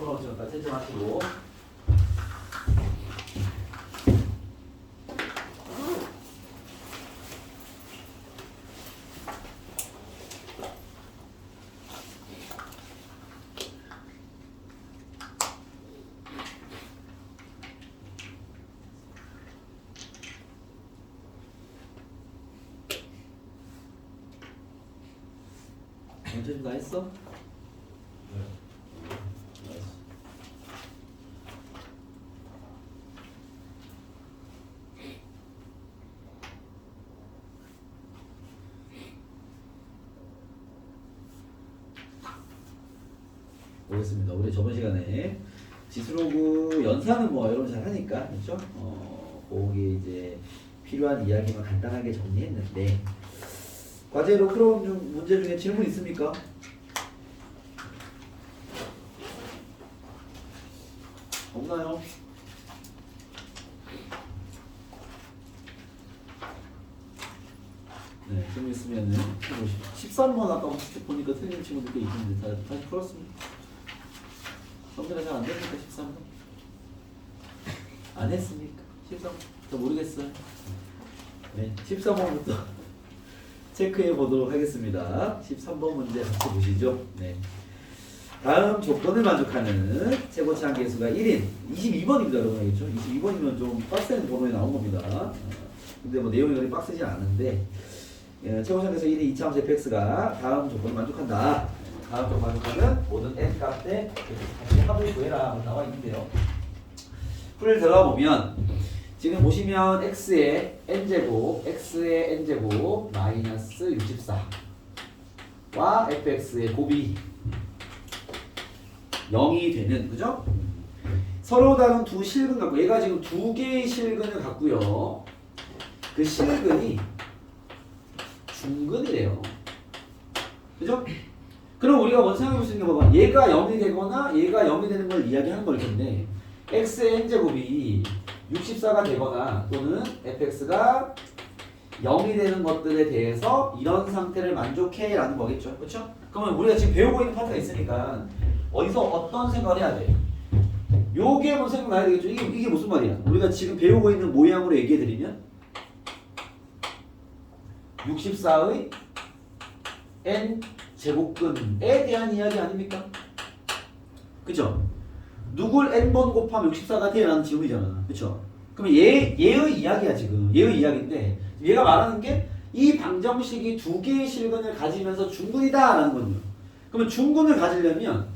그럼 지금 다 채점하시고. 전체 다 했어? 보겠습니다. 우리 저번 시간에 지수로그 연산은 뭐 여러분 잘 하니까 그렇죠? 거기에 이제 필요한 이야기만 간단하게 정리했는데 과제로 풀어온 문제 중에 질문 있습니까? 없나요? 네, 좀 있으면은 13번 아까 보니까 틀린 친구들 꽤 있는데 다시 풀었습니다. 성대가 잘 안 됩니까? 13번? 안 했습니까? 13번? 저 모르겠어요. 네, 13번부터 체크해 보도록 하겠습니다. 13번 문제 같이 보시죠. 네. 다음 조건을 만족하는 최고치 한계수가 1인 22번입니다. 여러분 알겠죠? 22번이면 좀 빡센 번호에 나온 겁니다. 근데 뭐 내용이 그리 빡세지 않은데 최고치 한계수 1인 2차함수 fx가 다음 조건을 만족한다. 다음 조건 만족하면 모든 n 값에 같이 합을 구해라 나와 있는데요. 풀을 들어가 보면 지금 보시면 x의 n제곱, x의 n제곱 마이너스 64와 fx의 곱이 0이 되는, 그죠? 서로 다른 두 실근 갖고 얘가 지금 두 개의 실근을 갖고요. 그 실근이 중근이래요. 그죠? 그럼 우리가 먼저 생각해 볼 수 있는 게 봐봐. 얘가 0이 되거나 얘가 0이 되는 걸 이야기하는 걸 텐데 x의 n제곱이 64가 되거나 또는 fx가 0이 되는 것들에 대해서 이런 상태를 만족해 라는 거겠죠. 그렇죠? 그러면 우리가 지금 배우고 있는 파트가 있으니까 어디서 어떤 생각을 해야 돼? 요게 한번 생각나야 되겠죠. 이게 무슨 말이야? 우리가 지금 배우고 있는 모양으로 얘기해 드리면 64의 n 제곱근에 대한 이야기 아닙니까? 그죠? 누굴 n번 곱하면 64가 돼? 라는 질문이잖아. 그쵸? 그러면 얘의 이야기야 지금. 얘의 이야기인데 얘가 말하는 게 이 방정식이 두 개의 실근을 가지면서 중근이다 라는 거죠. 그러면 중근을 가지려면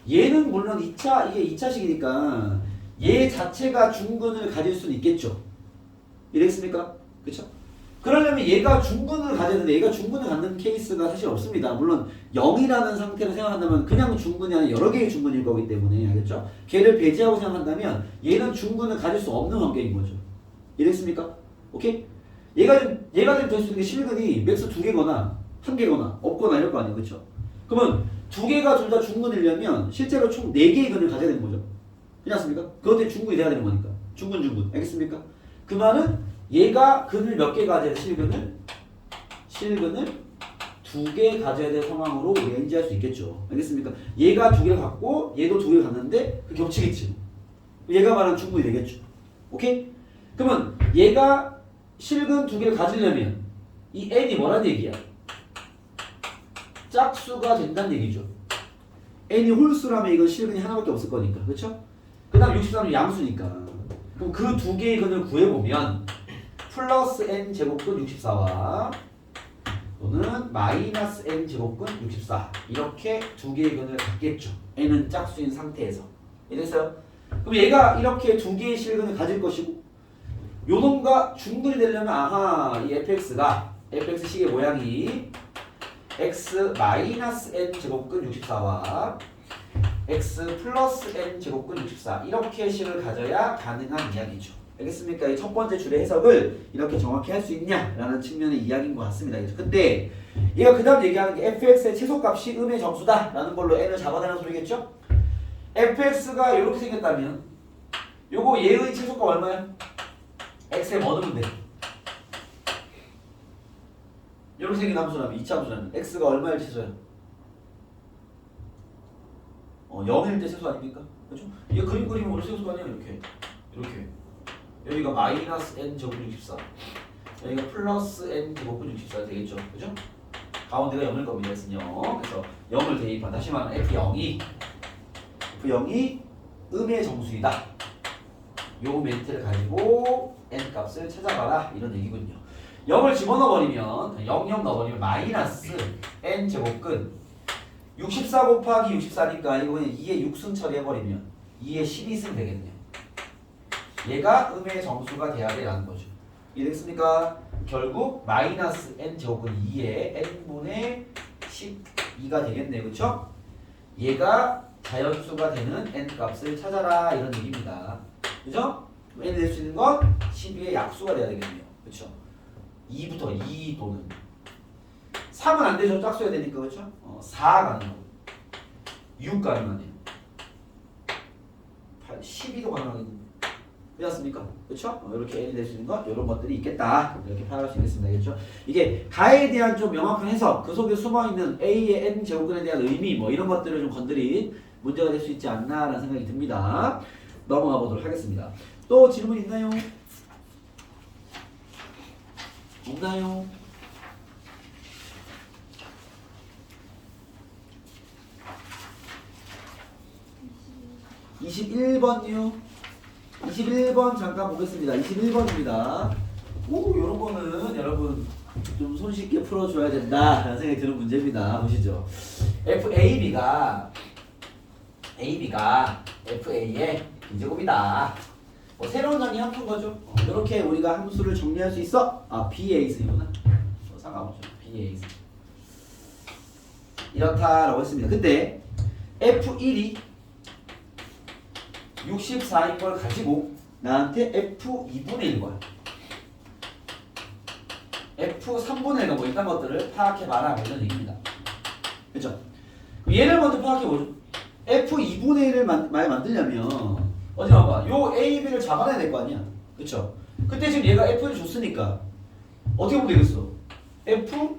얘는 물론 이게 2차식이니까 얘 자체가 중근을 가질 수는 있겠죠. 이랬습니까? 그쵸? 그러려면 얘가 중근을 가져야 되는데 얘가 중근을 갖는 케이스가 사실 없습니다. 물론 0이라는 상태로 생각한다면 그냥 중근이 아니라 여러 개의 중근일 거기 때문에 알겠죠? 걔를 배제하고 생각한다면 얘는 중근을 가질 수 없는 관계인 거죠. 이랬습니까? 오케이? 얘가 될 수 있는 게 실근이 맥스 2개거나 1개거나 없거나 이럴 거 아니에요. 그쵸? 그러면 2개가 둘 다 중근이려면 실제로 총 4개의 근을 가져야 되는 거죠. 그렇지 않습니까? 그것들이 중근이 돼야 되는 거니까. 중근. 알겠습니까? 그 말은 얘가 근을 몇 개 가져야 돼? 실근을 2개 가져야 될 상황으로 우리가 인지할 수 있겠죠. 알겠습니까? 얘가 2개를 갖고 얘도 2개를 갖는데 그 겹치겠지. 얘가 말하는 중근이 되겠죠. 오케이? 그러면 얘가 실근 2개를 가지려면 이 n이 뭐란 얘기야? 짝수가 된다는 얘기죠. n이 홀수라면 이건 실근이 하나밖에 없을 거니까. 그렇죠? 그 다음 63은 양수니까. 그럼 그 2개의 근을 구해보면 플러스 n 제곱근 64와 또는 마이너스 n 제곱근 64 이렇게 2개의 근을 갖겠죠. n은 짝수인 상태에서. 이랬어요? 그럼 얘가 이렇게 2개의 실근을 가질 것이고 요놈과 중근이 되려면 아하 이 fx식의 모양이 x 마이너스 n 제곱근 64와 x 플러스 n 제곱근 64 이렇게 식을 가져야 가능한 이야기죠. 알겠습니까? 이 첫 번째 줄의 해석을 이렇게 정확히 할 수 있냐라는 측면의 이야기인 것 같습니다. 근데 얘가 그 다음 얘기하는 게 fx의 최소값이 음의 점수다 라는 걸로 n을 잡아내는 소리겠죠? fx가 이렇게 생겼다면 요거 얘의 최소값 얼마야? x에 뭐 넣으면 돼? 이렇게 생긴 함수라면 2차 함수라면 x가 얼마일 최소야? 0일 때 세수 아닙니까? 그죠? 이게 그림 그리면 우리 세수가 아니야 이렇게 여기가 마이너스 n 제곱분 64 여기가 플러스 n 제곱분 64 되겠죠? 그죠? 가운데가 0일 겁니다 했으요. 그래서 0을 대입한 다시 말하면 F0이 음의 정수이다. 요 멘트를 가지고 n 값을 찾아봐라 이런 얘기군요. 0을 집어넣어버리면 0 넣어버리면 마이너스 n 제곱근 64 곱하기 64니까 이거 그냥 2의 6승 처리해버리면 2의 12승 되겠네요. 얘가 음의 정수가 돼야 돼라는 거죠. 이해됐습니까? 결국 마이너스 n 제곱은 2의 n분의 12가 되겠네요. 그쵸? 얘가 자연수가 되는 n 값을 찾아라 이런 얘기입니다. 그죠? n 낼 수 있는 건 12의 약수가 돼야 되겠네요. 그쵸? 2부터 2 또는 3은 안 되죠. 짝수해야 되니까. 그쵸? 4 가능하고 6 가능하네요. 8, 12도 가능하겠네요. 되었습니까? 그렇죠? 이렇게 n이 될 수 있는 것 이런 것들이 있겠다. 이렇게 파악할 수 있겠습니다. 알겠죠? 이게 가에 대한 좀 명확한 해석, 그 속에 숨어 있는 a의 n 제곱근에 대한 의미 뭐 이런 것들을 좀 건드린 문제가 될 수 있지 않나라는 생각이 듭니다. 넘어가 보도록 하겠습니다. 또 질문 있나요? 없나요? (21번이요) 21번 잠깐 보겠습니다. 21번입니다. 오, 요런 거는 여러분 좀 손쉽게 풀어줘야 된다라는 생각이 드는 문제입니다. 보시죠. FAB가 FA의 B제곱이다. 뭐 새로운 단위 함수인 거죠. 이렇게 우리가 함수를 정리할 수 있어. BAS이구나. 상관없죠. BAS. 이렇다라고 했습니다. 근데 F1이 64인 걸 가지고 나한테 F2분의 1과 F3분의 1과 뭐 이딴 것들을 파악해봐라 뭐 이런 얘기입니다. 그쵸? 얘를 먼저 파악해보죠. F2분의 1을 만들려면 어디 봐봐. 요 A, B를 잡아내야 될 거 아니야. 그쵸? 그때 지금 얘가 F를 줬으니까 어떻게 보면 되겠어? F2분의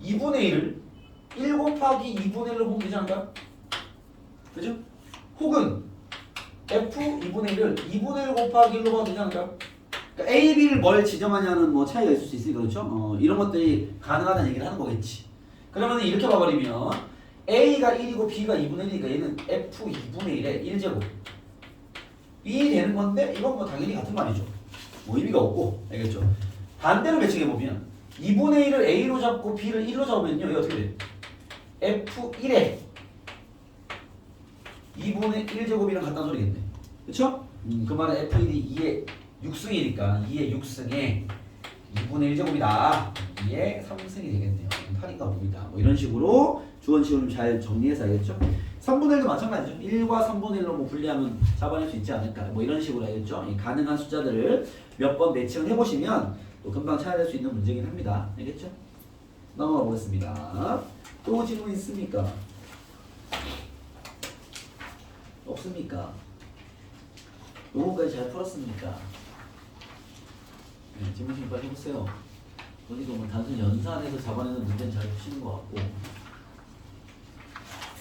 1을 1 곱하기 2분의 1로 보면 되지 않을까? 그죠? 혹은 F2분의 1을 2분의 1 곱하기 1로 봐도 되지 않을까? 그러니까 A, B를 뭘 지정하냐는 뭐 차이가 있을 수 있으니까 그렇죠? 이런 것들이 가능하다는 얘기를 하는 거겠지. 그러면 이렇게 봐버리면 A가 1이고 B가 2분의 1이니까 얘는 F2분의 1에 1제곱 B 되는 건데 이건 뭐 당연히 같은 말이죠. 뭐 의미가 없고 알겠죠? 반대로 배치해보면 2분의 1을 A로 잡고 B를 1로 잡으면요 이거 어떻게 돼? F1에 2분의 1제곱이랑 같다는 소리겠네. 그쵸? 그 말은 F1이 2의 6승이니까 2의 6승에 2분의 1제곱이다. 2의 3승이 되겠네요. 8인가 5이다. 뭐 이런 식으로 주어식으로 잘 정리해서 알겠죠? 3분의 1도 마찬가지죠. 1과 3분의 1로 뭐 분리하면 잡아낼 수 있지 않을까. 뭐 이런 식으로 알겠죠? 이 가능한 숫자들을 몇 번 매칭을 해보시면 또 금방 찾아낼 수 있는 문제긴 합니다. 알겠죠? 넘어가 보겠습니다. 또 질문 있습니까? 없습니까? 요거까지 잘 풀었습니까? 네, 질문 좀 빨리 해보세요. 보니까 뭐 단순히 연산해서 잡아내는 문제는 잘 푸시는 것 같고.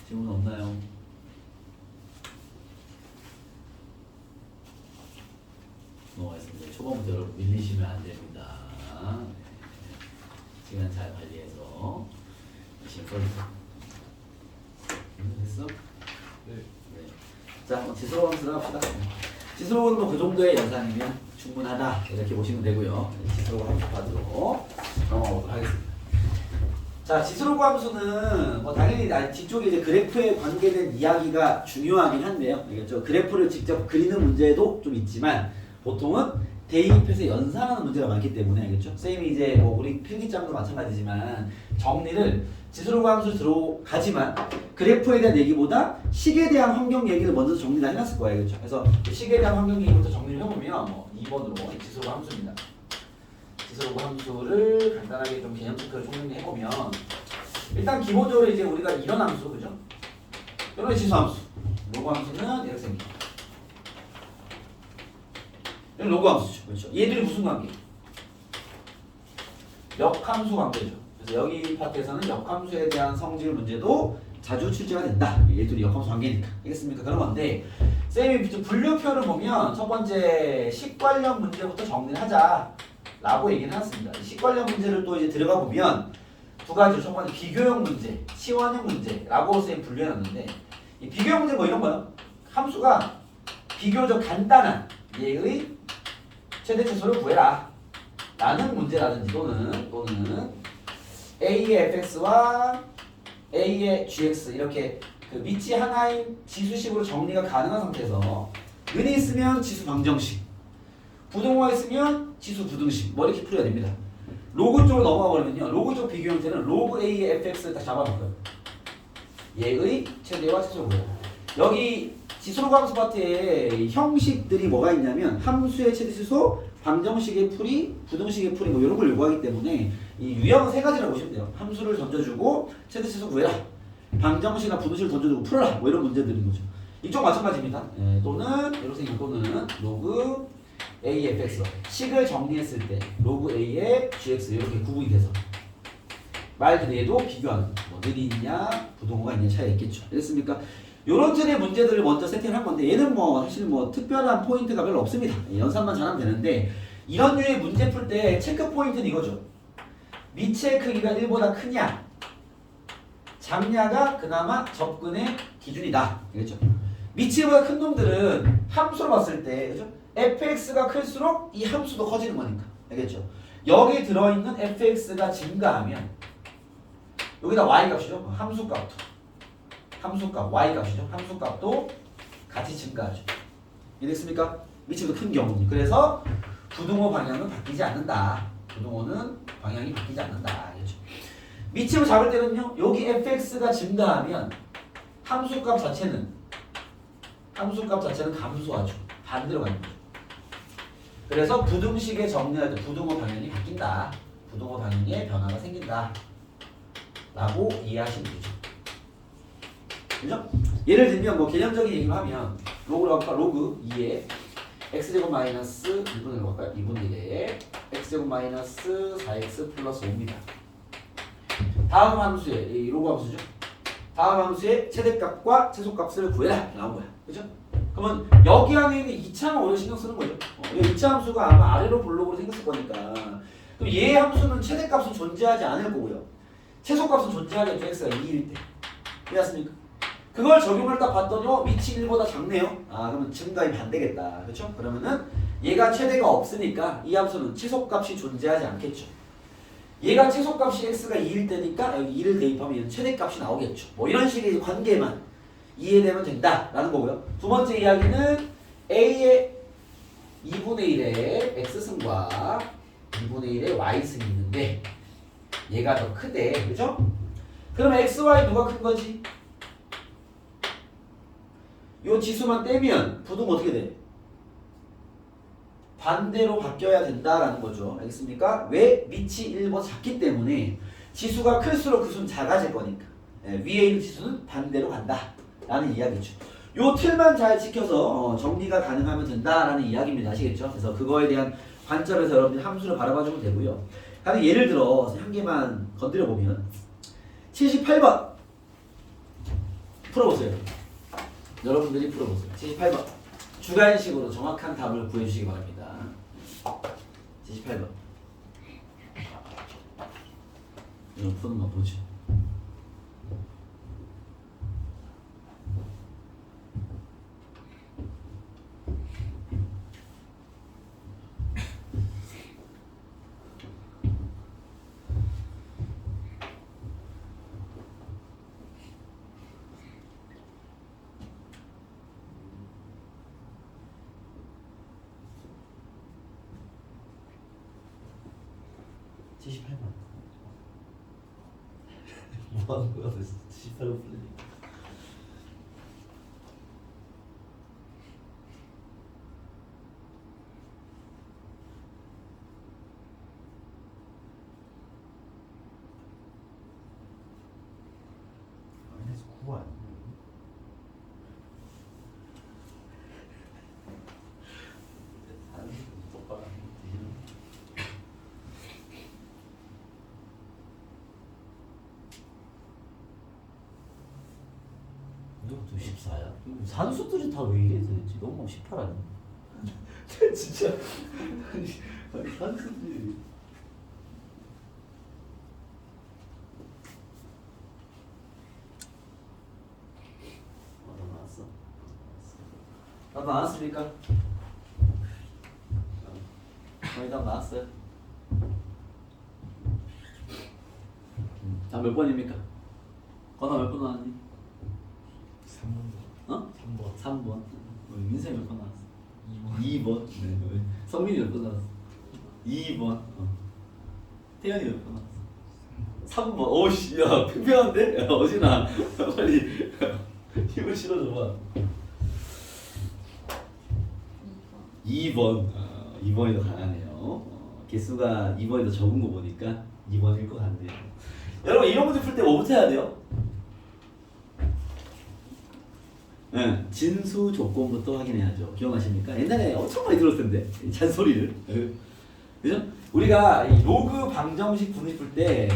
질문 없나요? 넘어가겠습니다. 초반부터 여러분 밀리시면 안 됩니다. 네. 시간 잘 관리해서 됐어? 네. 자, 지수로 함수를 합시다. 지수로는 뭐 그 정도의 연산이면 충분하다 이렇게 보시면 되고요. 지수로 함수 파드로 넘어가도록 하겠습니다. 자, 지수로 함수는 뭐 당연히 뒤쪽에 이제 그래프에 관계된 이야기가 중요하긴 한데요. 알겠죠? 그래프를 직접 그리는 문제도 좀 있지만 보통은 대입해서 연산하는 문제가 많기 때문에 알겠죠? 쌤이 이제 뭐 우리 필기장도 마찬가지지만 정리를 지수로 함수를 들어가지만 그래프에 대한 얘기보다 식에 대한 환경 얘기를 먼저 정리를 해놨을 거예요. 그렇죠? 그래서 식에 대한 환경 얘기부터 정리를 해보면 뭐 2번으로 지수로 함수입니다. 지수로 함수를 간단하게 좀 개념 체크를 정리해보면 일단 기본적으로 이제 우리가 이런 함수, 그죠? 이런 지수 함수. 로그 함수는 이렇게 생깁니다. 로그 함수죠. 그렇죠? 얘들이 무슨 관계? 역함수 관계죠. 그래서 여기 파트에서는 역함수에 대한 성질 문제도 자주 출제가 된다. 얘들이 역함수 관계니까. 알겠습니까? 그런 건데 쌤이 분류표를 보면 첫 번째 식 관련 문제부터 정리를 하자 라고 얘기를 해놨습니다. 식 관련 문제를 또 이제 들어가 보면 두 가지로 첫 번째 비교형 문제, 치환형 문제라고 쌤이 분류해놨는데 이 비교형 문제 뭐 이런 거요. 함수가 비교적 간단한 얘의 최대 최소를 구해라 라는 문제라든지 또는 A의 fx와 A의 gx 이렇게 그 밑이 하나인 지수식으로 정리가 가능한 상태에서 은이 있으면 지수 방정식, 부동호가 있으면 지수 부등식 뭐 이렇게 풀어야 됩니다. 로그 쪽으로 넘어가 버리면요. 로그 쪽 비교 형태는 로그 A의 fx를 다 잡아볼까요? 얘의 최대와 최소를 구해라. 여기 지수로감수 파트에 형식들이 뭐가 있냐면 함수의 최대 최소, 방정식의 풀이, 부등식의 풀이 뭐 이런 걸 요구하기 때문에 이 유형은 세 가지라고 보시면 돼요. 함수를 던져주고 최대 최소 구해라. 방정식이나 부등식을 던져주고 풀어라. 뭐 이런 문제들인 거죠. 이쪽 마찬가지입니다. 또는 이렇게 생긴 또는 로그 A의 fx 식을 정리했을 때 로그 A의 gx 이렇게 구분이 돼서 말 그대로 비교하는 뭐 늘이 있냐 부동호가 있냐 차이가 있겠죠. 알겠습니까? 요런 틀의 문제들을 먼저 세팅을 한 건데 얘는 뭐 사실 뭐 특별한 포인트가 별로 없습니다. 연산만 잘하면 되는데 이런 류의 문제 풀 때 체크 포인트는 이거죠. 밑의 크기가 1보다 크냐 작냐가 그나마 접근의 기준이다. 알겠죠? 밑이보다 큰 놈들은 함수로 봤을 때 그죠? fx가 클수록 이 함수도 커지는 거니까. 알겠죠? 여기 들어있는 fx가 증가하면 여기다 y 값이죠. 함수값 y 값이죠. 함수값도 같이 증가하죠. 이해됐습니까? 밑이보다 큰 경우는. 그래서 부등호 방향은 바뀌지 않는다. 부등호는 방향이 바뀌지 않는다. 알겠죠? 밑으로 잡을 때는요. 여기 fx가 증가하면 함수값 자체는 감소하죠. 반대로 가는 거죠. 그래서 부등식에 정리할 때 부등호 방향이 바뀐다. 부등호 방향에 변화가 생긴다. 라고 이해하시면 되죠. 그죠? 예를 들면 뭐 개념적인 얘기를 하면 로그로 할까? 로그 2에 x제곱 마이너스 2분의 1로 할까요? 2분의 1에 x제곱 마이너스 4x 플러스 5입니다. 다음 함수의 이 로그 함수죠. 다음 함수의 최대값과 최소값을 구해라 나온 거야. 그죠? 그러면 여기 안에 있는 2차는 오히려 신경 쓰는 거죠. 이 2차 함수가 아마 아래로 블록으로 생겼을 거니까 그럼 얘 함수는 최대값은 존재하지 않을 거고요. 최소값은 존재하겠죠. x가 2일 때. 이해했습니까? 그걸 적용을 딱 봤더니 밑이 1보다 작네요. 그러면 증가하면 안 되겠다. 그렇죠? 그러면은 얘가 최대가 없으니까 이 함수는 최소값이 존재하지 않겠죠. 얘가 최소값이 x가 2일 때니까 여기 2를 대입하면 얘는 최대값이 나오겠죠. 뭐 이런 식의 관계만 이해되면 된다라는 거고요. 두 번째 이야기는 a의 2분의 1의 x승과 2분의 1의 y승이 있는데 얘가 더 크대. 그죠? 그럼 x, y 누가 큰 거지? 요 지수만 떼면 부등 어떻게 돼? 반대로 바뀌어야 된다라는 거죠. 알겠습니까? 왜? 밑이 1보다 작기 때문에 지수가 클수록 그 수는 작아질 거니까. 위에 있는 지수는 반대로 간다 라는 이야기죠. 요 틀만 잘 지켜서 정리가 가능하면 된다라는 이야기입니다. 아시겠죠? 그래서 그거에 대한 관점에서 여러분들이 함수를 바라봐주면 되고요. 다른 예를 들어 한 개만 건드려 보면 78번 풀어보세요. 여러분들이 풀어보세요. 78번 주관식으로 정확한 답을 구해주시기 바랍니다. 78번 이거 푸는 거 보죠. 뭐 하는 거야? 78번 풀리니까. 마이너스 9 아니야? 똑바로 이것도 14야? 산수들이 다 왜 이래 도대체? 너무 18 아니야? 진짜 아니 산수들이 다 나왔어? 다 나왔습니까? 거의 다 나왔어요. 자, 몇 번입니까? 건아 몇 번 나왔니? 3번. 어? 3번. 3번. 민세 몇 번 나왔어? 2번. 2번. 네. 성민이 몇 번 나왔어? 2번. 태현이 몇 번 나왔어? 3번. 오씨, 야, 팽팽한데? 야, 어진아, 빨리 힘을 실어줘봐. 2번. 2번이 더 강하네요. 개수가 2번이 더 적은 거 보니까 2번일 것 같네요. 여러분, 이런 문제 풀 때 뭐부터 해야 돼요? 네, 진수 조건부터 확인해야죠. 기억나십니까? 옛날에 엄청 많이 들었을 텐데 잔소리를. 그죠? 우리가 이 로그 방정식 분식 풀 때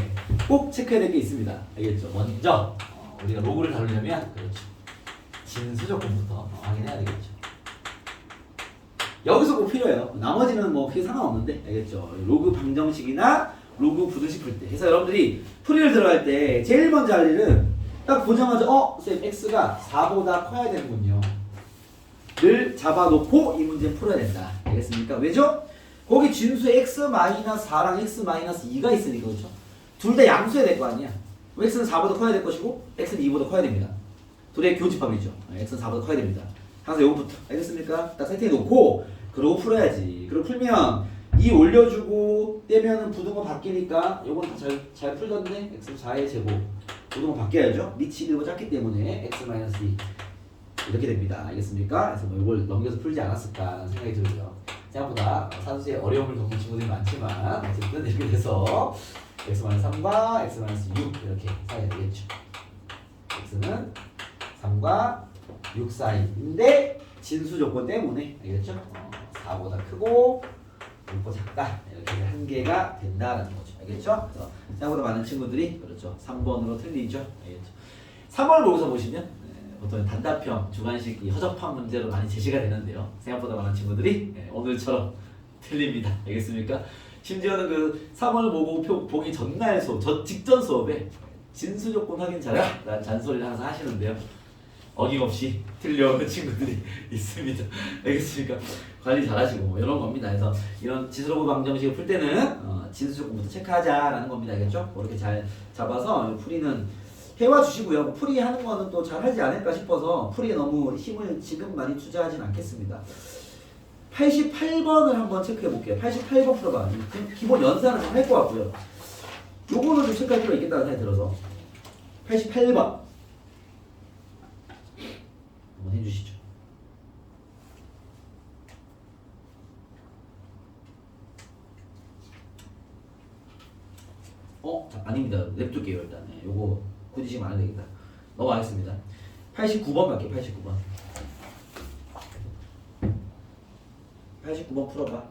꼭 체크해야 될 게 있습니다. 알겠죠? 먼저 우리가 로그를 다루려면 그렇죠. 진수 조건부터 확인해야 되겠죠. 여기서 꼭 필요해요. 나머지는 뭐 크게 상관없는데 알겠죠? 로그 방정식이나 로그 부등식 풀 때. 그래서 여러분들이 풀이를 들어갈 때 제일 먼저 할 일은 딱 보자마자 쌤 x가 4보다 커야 되는군요 를 잡아놓고 이 문제는 풀어야 된다. 알겠습니까? 왜죠? 거기 진수에 x-4랑 x-2가 있으니까 그렇죠? 둘 다 양수해야 될 거 아니야. x는 4보다 커야 될 것이고 x는 2보다 커야 됩니다. 둘의 교집합이죠. x는 4보다 커야 됩니다. 항상 요거부터 알겠습니까? 딱 세팅해 놓고 그러고 풀어야지. 그리고 풀면 2 올려주고 떼면은 부등호 바뀌니까 요건 다 잘 풀던데 x는 4의 제곱 부등호 바뀌어야죠. 밑이 1보다 작기 때문에 x-2 이렇게 됩니다. 알겠습니까? 그래서 뭐 이걸 넘겨서 풀지 않았을까 생각이 들고요. 생각보다 산수에 어려움을 겪는 친구들이 많지만 어쨌든 이렇게 돼서 x-3과 x-6 이렇게 사야 되겠죠. x는 3과 6 사이인데 진수 조건 때문에 알겠죠? 4보다 크고 6보다 작다 이렇게 한계가 된다는 거죠. 알겠죠? 그래서 생각보다 많은 친구들이 그렇죠. 3번으로 틀리죠. 알겠죠? 3번을 보고서 보시면 보통 단답형 주관식 허접한 문제로 많이 제시가 되는데요. 생각보다 많은 친구들이 오늘처럼 틀립니다. 알겠습니까? 심지어는 그 3번을 보고 보기 전날 수업, 저 직전 수업에 진수 조건 확인 잘해 라는 잔소리를 항상 하시는데요. 어김없이 틀려오는 친구들이 있습니다. 알겠습니까? 관리 잘하시고 뭐 이런 겁니다. 그래서 이런 지수로그 방정식을 풀 때는 진수 조건부터 체크하자라는 겁니다. 알겠죠? 그렇게 잘 잡아서 풀이는 해와 주시고요. 풀이하는 거는 또 잘하지 않을까 싶어서 풀이에 너무 힘을 지금 많이 투자하진 않겠습니다. 88번을 한번 체크해 볼게요. 88번 풀어봐. 기본 연산은 좀 할 것 같고요. 요거는 좀 체크할 필요가 있겠다는 생각이 들어서 88번 한번 해주시죠. 아닙니다. 냅둘게요 일단. 요거 굳이 지금 안 해도 되겠다. 넘어가겠습니다. 89번 갈게요. 89번. 89번 풀어봐.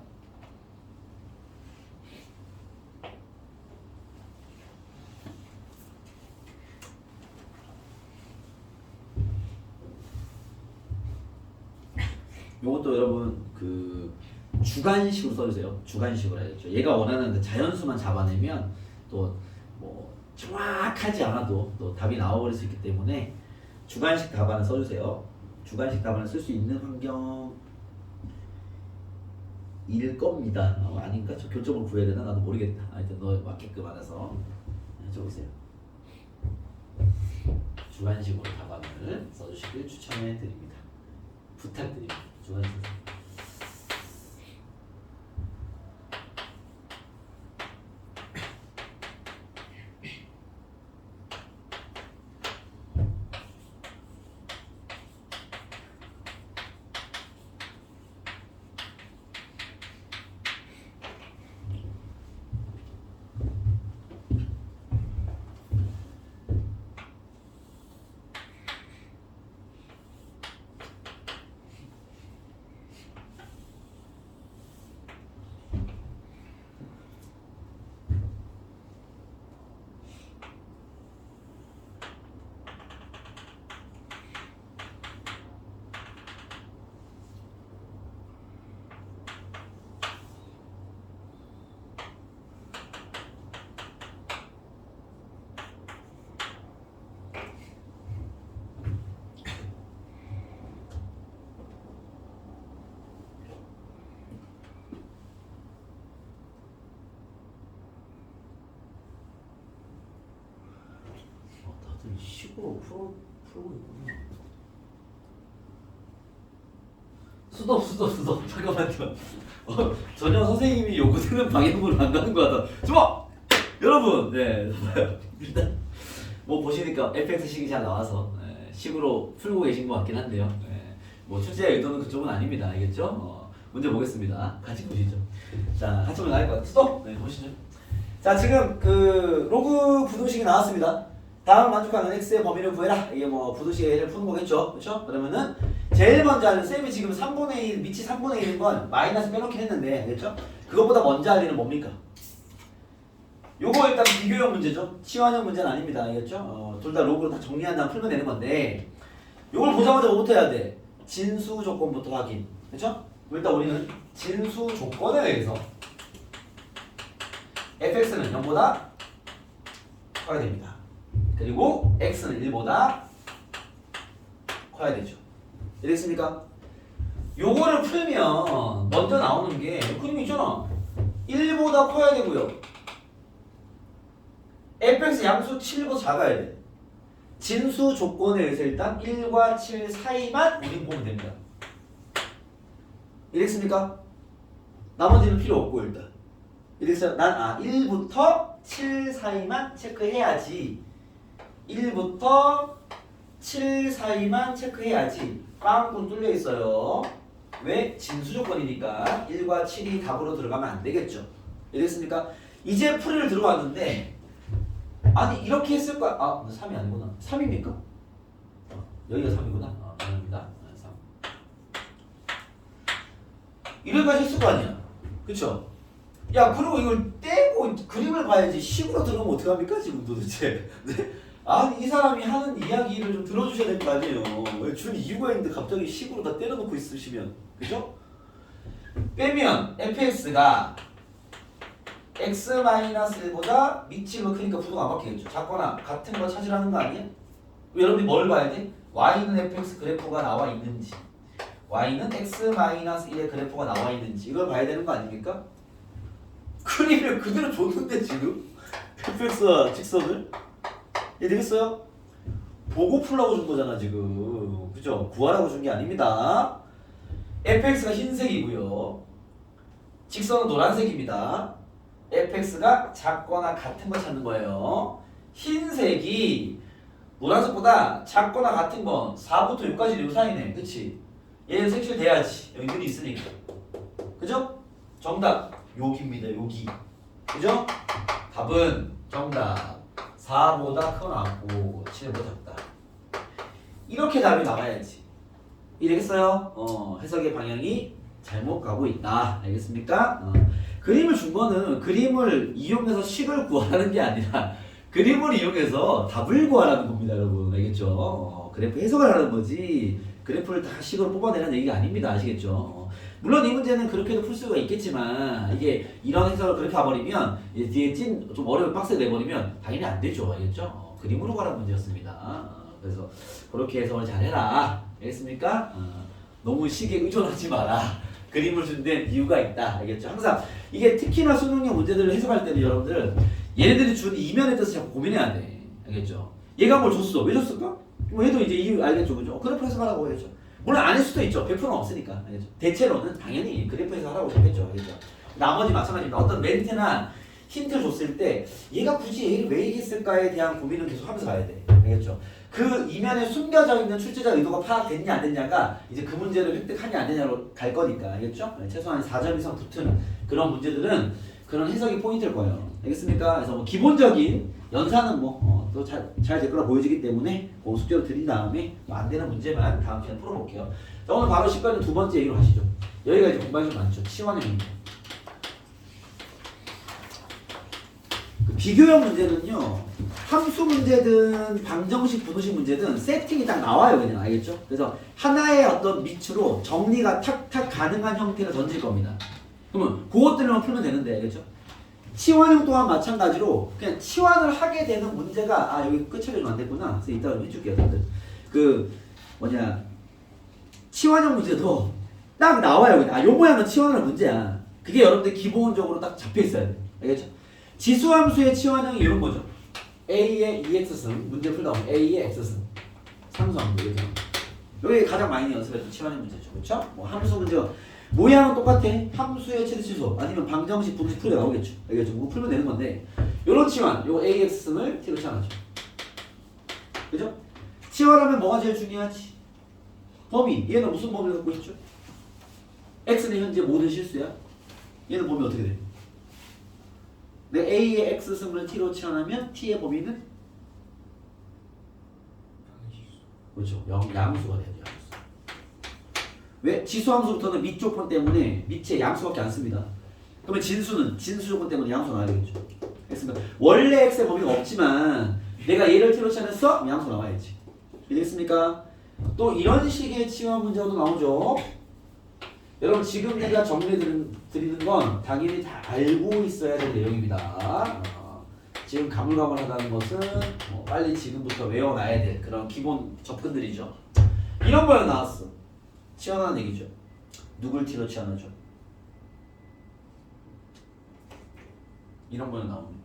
요것도 여러분 그 주관식으로 써주세요. 주관식으로 해야죠. 얘가 원하는 그 자연수만 잡아내면 또 뭐 정확하지 않아도 또 답이 나와버릴 수 있기 때문에 주관식 답안을 써주세요. 주관식 답안을 쓸 수 있는 환경일 겁니다. 아닌가? 저 교점을 구해야 되나? 나도 모르겠다. 하여튼 너 맞게끔 알아서 적으세요. 주관식으로 답안을 써주시길 추천해 드립니다. 부탁드립니다. 주관식. 식으로 풀고 있구나. 수도 잠깐만요. 전혀 선생님이 요구되는 방향으로 안 가는 거 같아. 좋아. 여러분, 네, 일단 뭐 보시니까 fx 식이 잘 나와서 식으로 풀고 계신 것 같긴 한데요. 뭐 출제의 의도는 그쪽은 아닙니다. 알겠죠? 문제 보겠습니다. 같이 보시죠. 자, 같이 보면 나을 것 같아요. 스톱! 네, 보시죠. 자, 지금 그 로그 부등식이 나왔습니다. 다음 만족하는 x의 범위를 구해라. 이게 뭐 부등식을 푸는 거겠죠. 그렇죠? 그러면은 제일 먼저 하는 쌤이 지금 3분의 1, 밑이 3분의 1인 건 마이너스 빼놓긴 했는데, 알겠죠? 그것보다 먼저 할 일은 뭡니까? 요거 일단 비교형 문제죠. 치환형 문제는 아닙니다. 알겠죠? 둘 다 로그로 다 정리한 다음 풀면 되는 건데, 요걸 보자마자 뭐부터 해야 돼? 진수 조건부터 확인. 그렇죠? 일단 우리는 진수 조건에 의해서 fx는 0보다 커야 됩니다. 그리고 x는 1보다 커야 되죠. 이랬습니까? 요거를 풀면 먼저 나오는 게 그림이 있잖아. 1보다 커야 되고요. fx 양수 7보다 작아야 돼. 진수 조건에 의해서 일단 1과 7 사이만 우린 보면 됩니다. 이랬습니까? 나머지는 필요 없고 일단. 이래서 난 1부터 7 사이만 체크해야지. 1부터 7 사이만 체크해야지. 빵꾸 뚫려 있어요. 왜? 진수 조건이니까 1과 7이 답으로 들어가면 안 되겠죠. 이랬습니까? 이제 풀이를 들어왔는데 아니 이렇게 했을 거야. 3이 아니구나. 3입니까? 여기가 3이구나. 미안합니다. 3. 이래까지 했을 거 아니야. 그쵸? 야 그리고 이걸 떼고 그림을 봐야지 식으로 들어오면 어떡합니까 지금 도대체. 네? 아니 이 사람이 하는 이야기를 좀 들어주셔야 될 거 아니에요. 왜 준 이유가 있는데 갑자기 식으로 다 때려놓고 있으시면. 그죠? 빼면 fx가 x-1보다 밑으로 크니까 부도가 안 박히겠죠. 작거나 같은 거 찾으라는 거 아니에요? 여러분이 뭘 봐야 돼? y는 fx 그래프가 나와 있는지 y는 x-1의 그래프가 나와 있는지 이걸 봐야 되는 거 아닙니까? 그림을 그대로 줬는데 지금 fx와 직선을 얘 되겠어요? 보고 풀라고 준 거잖아 지금. 그죠? 구하라고 준 게 아닙니다. fx가 흰색이고요. 직선은 노란색입니다. fx가 작거나 같은 거 찾는 거예요. 흰색이 노란색보다 작거나 같은 건 4부터 6까지 요 사이네. 그치? 얘는 색칠돼야지. 여기 눈이 있으니까. 그죠? 정답 여기입니다. 여기. 그죠? 답은 정답 4보다 커나고 7보다 작다. 이렇게 답이 나와야지. 이해겠어요? 해석의 방향이 잘못 가고 있다. 알겠습니까? 그림을 준 거는 그림을 이용해서 식을 구하라는 게 아니라 그림을 이용해서 답을 구하라는 겁니다, 여러분. 알겠죠? 그래프 해석을 하는 거지 그래프를 다 식으로 뽑아내라는 얘기가 아닙니다. 아시겠죠? 물론 이 문제는 그렇게도 풀 수가 있겠지만 이게 이런 해석을 그렇게 가버리면 뒤에 좀 어려운 박스가 내버리면 당연히 안 되죠. 알겠죠? 그림으로 가라는 문제였습니다. 그래서 그렇게 해석을 잘해라. 알겠습니까? 너무 식에 의존하지 마라. 그림을 준 데는 이유가 있다. 알겠죠? 항상 이게 특히나 수능형 문제들을 해석할 때는 여러분들 얘네들이 준 이면에 대해서 자꾸 고민해야 돼. 알겠죠? 얘가 뭘 줬어. 왜 줬을까? 뭐 얘도 이제 이유 알겠죠? 그죠? 그래프 해석하라고 해야죠. 물론 아닐 수도 있죠. 100%는 없으니까. 알겠죠? 대체로는 당연히 그래프 해석하라고 했겠죠. 알겠죠? 나머지 마찬가지입니다. 어떤 멘트나 힌트를 줬을 때 얘가 굳이 얘를 왜 얘기했을까에 대한 고민은 계속 하면서 가야 돼. 알겠죠? 그 이면에 숨겨져 있는 출제자 의도가 파악됐냐 안 됐냐가 이제 그 문제를 획득하냐 안 되냐로 갈 거니까. 알겠죠? 최소한 4점 이상 붙은 그런 문제들은 그런 해석이 포인트일 거예요. 알겠습니까? 그래서 뭐 기본적인 연산은 또 잘 될 거라 보여지기 때문에 그 숙제로 드린 다음에 안 되는 문제만 다음 시간에 풀어볼게요. 자, 오늘 바로 10과는 두 번째 얘기로 가시죠. 여기가 이제 공부가 좀 많죠. 치환형 문제. 그 비교형 문제는요. 함수 문제든 방정식 부등식 문제든 세팅이 딱 나와요. 그냥. 알겠죠? 그래서 하나의 어떤 밑으로 정리가 탁탁 가능한 형태를 던질 겁니다. 그러면 그것들만 풀면 되는데. 알겠죠? 치환형 또한 마찬가지로 그냥 치환을 하게 되는 문제가 여기 끝 처리는 안 됐구나. 그래서 이따가 좀 해줄게요. 다들. 치환형 문제도 딱 나와요. 그냥. 요 모양은 치환형 문제야. 그게 여러분들 기본적으로 딱 잡혀 있어야 돼. 알겠죠? 지수함수의 치환형이 이런 거죠. A의 EX승 문제 풀다 보면 A의 X승 상수함수 이렇게 나옵니다. 여기 가장 많이 연습했던 치환의 문제죠. 그렇죠? 뭐 함수 문제 모양은 똑같아. 함수의 최대 치수 아니면 방정식 분식 풀이 나오겠죠. 알겠죠? 뭐 풀면 되는 건데 요런 치환 요 AX승을 T로 치환하죠. 그죠? 치환하면 뭐가 제일 중요하지? 범위. 얘는 무슨 범위를 갖고 있죠? X는 현재 모든 실수야. 얘는 범위 어떻게 돼? 내 A의 X승을 T로 치환하면 T의 범위는? 그렇죠. 양수가 돼야 돼요. 양수. 왜? 지수함수부터는 밑 조건 때문에 밑에 양수밖에 안 씁니다. 그러면 진수 조건 때문에 양수 나와야 되겠죠. 됐습니까? 원래 X의 범위가 없지만 내가 얘를 T로 치환했어? 양수 나와야지. 되겠습니까? 또 이런 식의 치환 문제도 나오죠. 여러분 지금 내가 정리해 드리는 건 당연히 다 알고 있어야 될 내용입니다. 지금 가물가물하다는 것은 빨리 지금부터 외워놔야 될 그런 기본 접근들이죠. 이런 거에 나왔어. 치환하는 얘기죠. 누굴 T로 치환하죠? 이런 거에 나옵니다.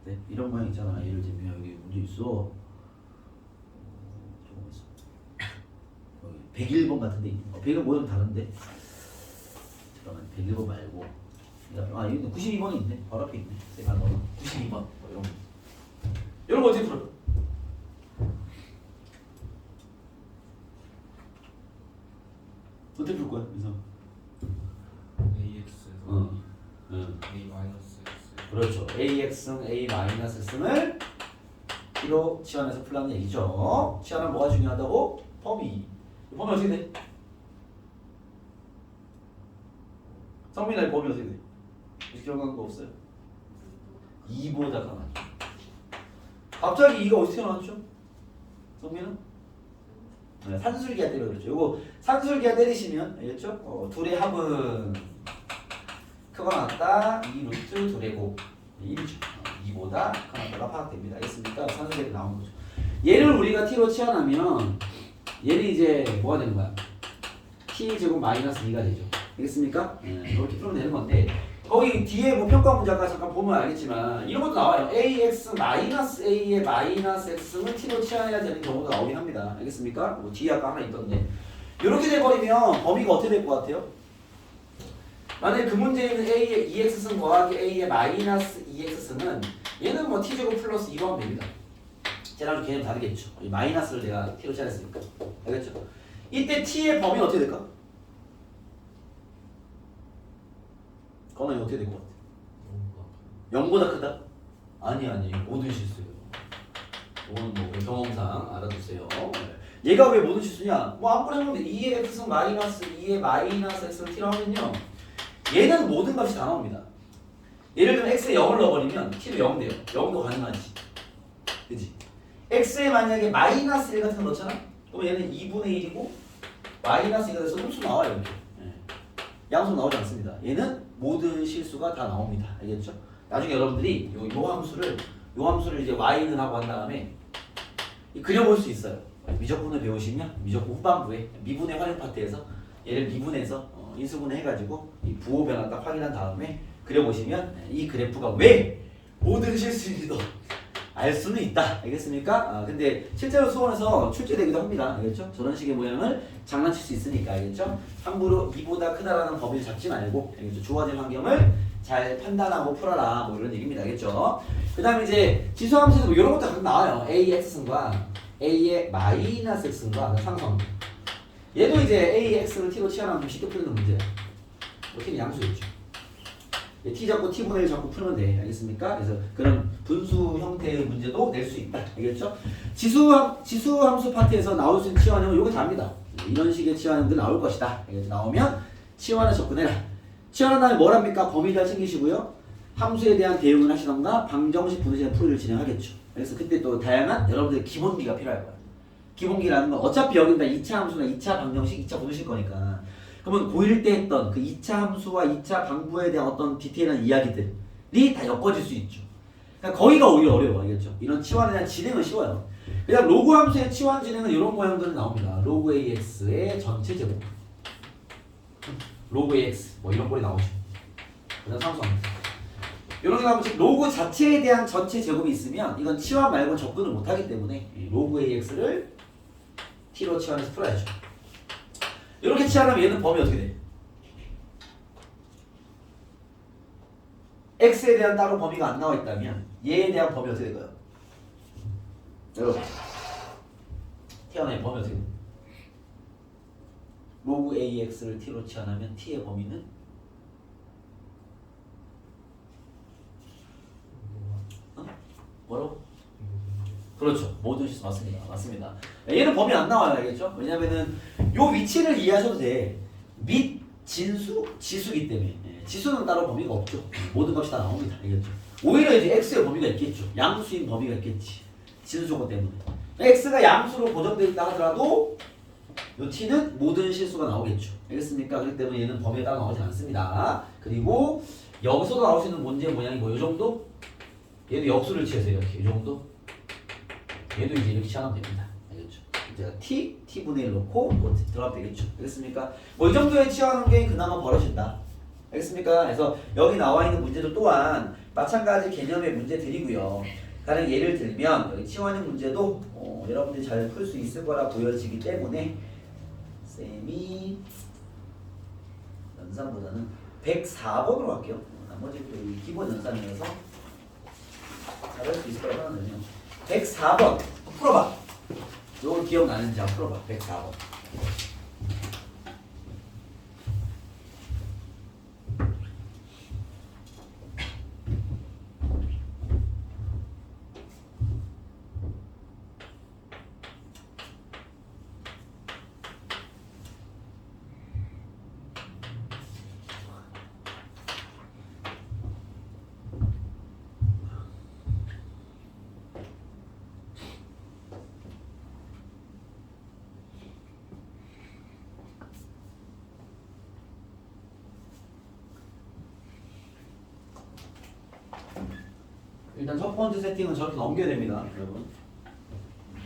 네, 이런 모양 있잖아. 예를 들면 여기 문제 있어. 101번 같은데 101번 모양 다른데 잠깐만 101번 말고 여기 92번이 있네. 바로 앞에 있네. 제가 넣어 92번 뭐 이런 거 어떻게 풀어? 어떻게 풀 거야? 그래서 AX에서 A 마이너스 X 그렇죠. AX승 A-X승을 T로 치환해서 풀라는 얘기죠. 치환하면 뭐가 중요하다고? 범위. 범위 어떻게 돼? 성민아 범위 어떻게 돼? 기억나는 거 없어요? 2보다 강하죠. 갑자기 2가 어떻게 나왔죠? 성민아? 네, 산술기하 때문에 그렇죠. 요거 산술기하 때리시면 알겠죠? 둘의 합은 크거나 같다 2루트 둘의 곱 1이죠. 2보다 크거나 같다가 파악됩니다. 알겠습니까? 산술기하 나온 거죠. 얘를 우리가 T로 치환하면 얘는 이제 뭐가 되는 거야? T제곱 마이너스 2가 되죠. 알겠습니까? 이렇게 풀면 되는 건데 거기 뒤에 뭐 평가 문제가 잠깐 보면 알겠지만 이런 것도 나와요. AX 마이너스 A의 마이너스 X는 T로 치환해야 되는 경우도 나오긴 합니다. 알겠습니까? 뭐 뒤에 아까 하나 있던데 이렇게 돼버리면 범위가 어떻게 될 것 같아요? 만약에 그 문제에 있는 A의 2X승 더하기 A의 마이너스 2X승은 얘는 뭐 T제곱 플러스 2로 하면 됩니다. 쟤랑 좀 개념 다르겠죠. 이 마이너스를 내가 T로 치환했으니까. 알겠죠? 이때 T의 범위는 어떻게 될까? 건너이 어떻게 될 것 같아? 0보다 크다? 아니 모든 실수예요. 이거는 뭐 경험상 알아두세요. 얘가 왜 모든 실수냐? 뭐 아무거나 해보면 2의 X승 마이너스 2의 마이너스 X를 T로 하면요 얘는 모든 값이 다 나옵니다. 예를 들면 X에 0을 넣어버리면 T도 0 돼요. 0도 가능하지. 그치? X에 만약에 마이너스 1 같은 거 넣잖아? 그럼 얘는 2분의 1이고 마이너스 2가 돼서 홀수 나와요. 이렇게. 양수 나오지 않습니다. 얘는 모든 실수가 다 나옵니다. 알겠죠? 나중에 여러분들이 요 함수를 이제 y는 하고 한 다음에 그려볼 수 있어요. 미적분을 배우시면 미적분 후반부에 미분의 활용 파트에서 얘를 미분해서 인수분해 해가지고 이 부호 변화 딱 확인한 다음에 그려보시면 이 그래프가 왜 모든 실수인지도 알 수는 있다. 알겠습니까? 근데 실제로 수원에서 출제되기도 합니다. 알겠죠? 저런 식의 모양을 장난칠 수 있으니까. 알겠죠? 함부로 2보다 크다라는 범위를 잡지 말고 알겠죠? 주어진 환경을 잘 판단하고 풀어라. 뭐 이런 얘기입니다. 알겠죠? 그 다음에 이제 지수함수에서 뭐 이런 것도 가끔 나와요. AX승과 A의 마이너스 X승과 상성. 얘도 이제 AX를 T로 치환하면 쉽게 풀리는 문제야. T는 양수겠죠. T 잡고 T분의 1 잡고 풀면 돼. 알겠습니까? 그래서 그런 분수 형태의 문제도 낼 수 있다. 알겠죠? 지수함수 파트에서 나올 수 있는 치환형은 요거 답니다. 이런 식의 치환형들 나올 것이다. 알겠죠? 나오면 치환에 접근해라. 치환한 다음에 뭘 합니까? 범위 잘 챙기시고요. 함수에 대한 대응을 하시던가 방정식 분해식 풀이를 진행하겠죠. 그래서 그때 또 다양한 여러분들의 기본기가 필요할 거예요. 기본기라는 건 어차피 여기는 다 2차 함수나 2차 방정식, 2차 분해식 거니까 그러면 고1 때 했던 그 2차 함수와 2차 방부에 대한 어떤 디테일한 이야기들이 다 엮어질 수 있죠. 그러니까 거기가 오히려 어려워. 알겠죠? 이런 치환에 대한 진행은 쉬워요. 그냥 로그 함수의 치환 진행은 이런 모양들이 나옵니다. 로그 AX의 전체 제곱. 로그 AX 뭐 이런 꼴이 나오죠. 그다음 상수함수. 이렇게 가면 즉 로그 자체에 대한 전체 제곱이 있으면 이건 치환 말고 접근을 못하기 때문에 로그 AX를 T로 치환해서 풀어야죠. 이렇게 치환하면 얘는 범위 어떻게 돼? X에 대한 따로 범위가 안 나와 있다면 얘에 대한 범위 어떻게 될까요? 여러분 태어나의 범위 어떻게 돼? 로그 AX를 T로 치환하면 T의 범위는 뭐라고? 그렇죠. 모든 실수 맞습니다. 맞습니다. 얘는 범위 안 나와요. 알겠죠? 왜냐면은 요 위치를 이해하셔도 돼. 밑 진수, 지수기 때문에. 지수는 따로 범위가 없죠. 모든 값이 다 나옵니다. 알겠죠? 오히려 이제 x의 범위가 있겠죠. 양수인 범위가 있겠지. 진수 조건 때문에. x가 양수로 고정되어 있다 하더라도 요 t는 모든 실수가 나오겠죠. 알겠습니까? 그렇기 때문에 얘는 범위에 따라 나오지 않습니다. 그리고 여기서도 나올 수 있는 문제의 모양이 뭐 요 정도? 얘도 역수를 취해서 이렇게 이 정도. 얘도 이제 이렇게 취하면 됩니다. 알겠죠? 제가 t분의 1 넣고 뭐 들어가면 되겠죠. 알겠습니까? 뭐 이 정도의 취하는 게 그나마 벌어진다. 알겠습니까? 그래서 여기 나와 있는 문제들 또한 마찬가지 개념의 문제들이고요. 다른 예를 들면 여기 치환형 문제도 여러분들이 잘 풀 수 있을 거라 보여지기 때문에 쌤이 연산보다는 104번으로 갈게요. 나머지 또 기본 연산이어서 잘할 수 있을 거라 생각하네요. 104번 풀어봐. 이거 기억나는지 한번 풀어봐. 104번. 일단 첫 번째 세팅은 저렇게 넘겨야 됩니다, 여러분.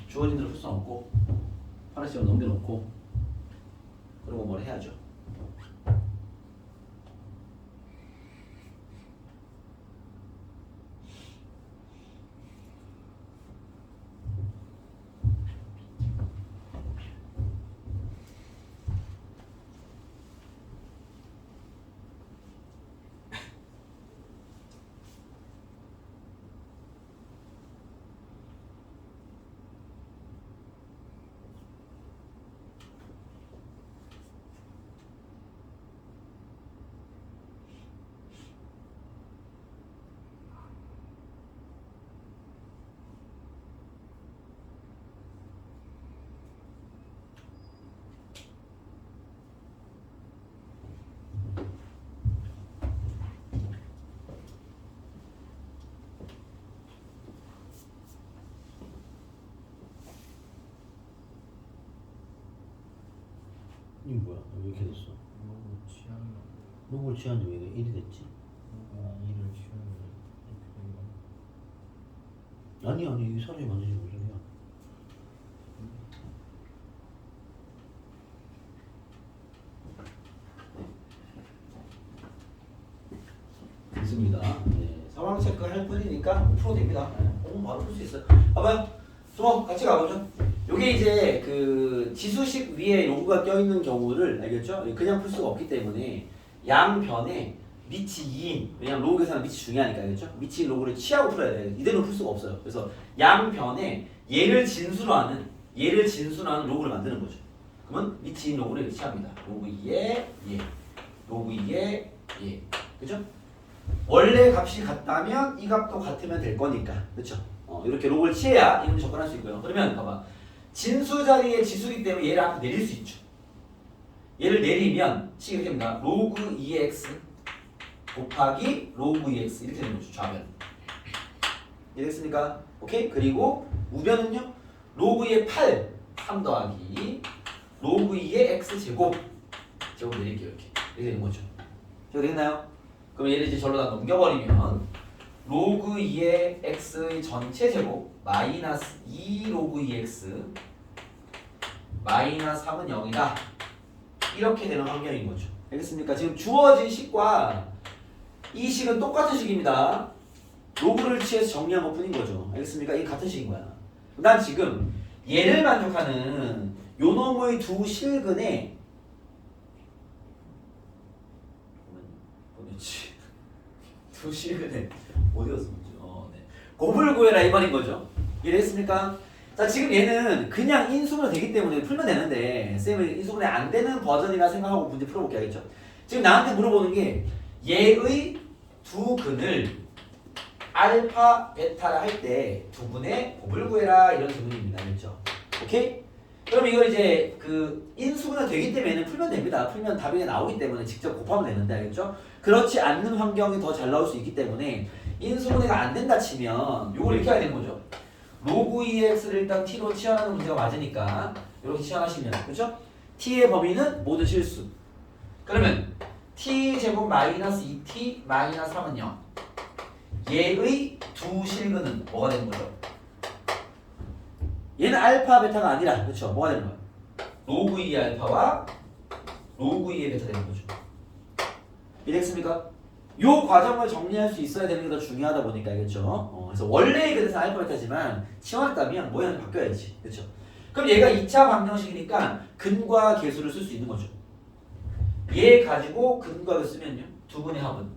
주어진 대로 풀 수 없고 하나씩만 넘겨놓고 그리고 뭘 해야죠. 이게 뭐야? 왜 이렇게 됐어? 로고 취향이 로그를 취하는데 왜 1이 됐지? 로고가 2를 취하면 이렇게 된가? 아니 이 사람이 만드신 무슨 소리야? 있습니다. 네, 상황 체크할 뿐이니까 풀어도 됩니다. 바로 풀 수 있어요. 봐봐요. 좀 같이 가보죠. 요게 이제 그 지수식 위에 로그가 껴있는 경우를 알겠죠? 그냥 풀 수가 없기 때문에 양변에 밑이 2인, 왜냐면 로그 계산은 밑이 중요하니까 알겠죠? 밑이 2인 로그를 취하고 풀어야 돼요. 이대로 풀 수가 없어요. 그래서 양변에 얘를 진수로 하는 로그를 만드는 거죠. 그러면 밑이 2인 로그를 이렇게 취합니다. 로그 2에 얘, 로그 2에 얘, 그죠? 원래 값이 같다면 이 값도 같으면 될 거니까, 그렇죠? 이렇게 로그를 취해야 이런 접근할 수 있고요. 그러면 봐봐, 진수 자리에 지수기 때문에 얘를 앞에 내릴 수 있죠. 얘를 내리면 식이 이렇게 됩니다. 로그 2x 곱하기 로그 2x 이렇게 되는 거죠. 좌변. 이해됐습니까? 오케이? 그리고 우변은요, 로그 2의 8 3 더하기 로그 2의 x 제곱 내릴게요. 이렇게 되는 거죠. 이거 되겠나요? 그럼 얘를 이제 절로 다 넘겨버리면 로그 2의 x의 전체 제곱 마이너스 2 로그 2x 마이너스 3은 0이다. 이렇게 되는 확률인 거죠. 알겠습니까? 지금 주어진 식과 이 식은 똑같은 식입니다. 로그를 취해서 정리한 것 뿐인 거죠. 알겠습니까? 이게 같은 식인 거야. 난 지금 얘를 만족하는 요 놈의 두 실근에 어디지? 두 실근에 어디였어? 네. 곱을 구해라 이 말인 거죠. 이해됐습니까? 자, 지금 얘는 그냥 인수분해 되기 때문에 풀면 되는데 쌤은 인수분해 안 되는 버전이라 생각하고 문제 풀어볼게. 알겠죠? 지금 나한테 물어보는 게 얘의 두 근을 알파, 베타라 할 때 두 분의 곱을 구해라 이런 질문입니다. 알겠죠? 오케이? 그럼 이걸 이제 그 인수분해 되기 때문에 풀면 됩니다. 풀면 답이 나오기 때문에 직접 곱하면 되는데 알겠죠? 그렇지 않는 환경이 더 잘 나올 수 있기 때문에 인수분해가 안 된다 치면 이걸 이렇게 해야 되는 거죠. 로그 2x를 일단 t로 치환하는 문제가 맞으니까 이렇게 치환하시면 그렇죠? t의 범위는 모든 실수. 그러면 t제곱 마이너스 2t 마이너스 3은 0. 얘의 두 실근은 뭐가 되는 거죠? 얘는 알파 베타가 아니라 그렇죠? 뭐가 되는 거야? 로그 2의 알파와 로그 2의 베타 되는 거죠. 이해됐습니까? 요 과정을 정리할 수 있어야 되는 게 더 중요하다 보니까 알겠죠? 그래서 원래의 그래서 알파 베타지만 치환했다면 모양이 바뀌어야지. 그렇죠? 그럼 얘가 2차 방정식이니까 근과 계수를 쓸 수 있는 거죠. 얘 가지고 근과 계수 쓰면요. 두 분의 합은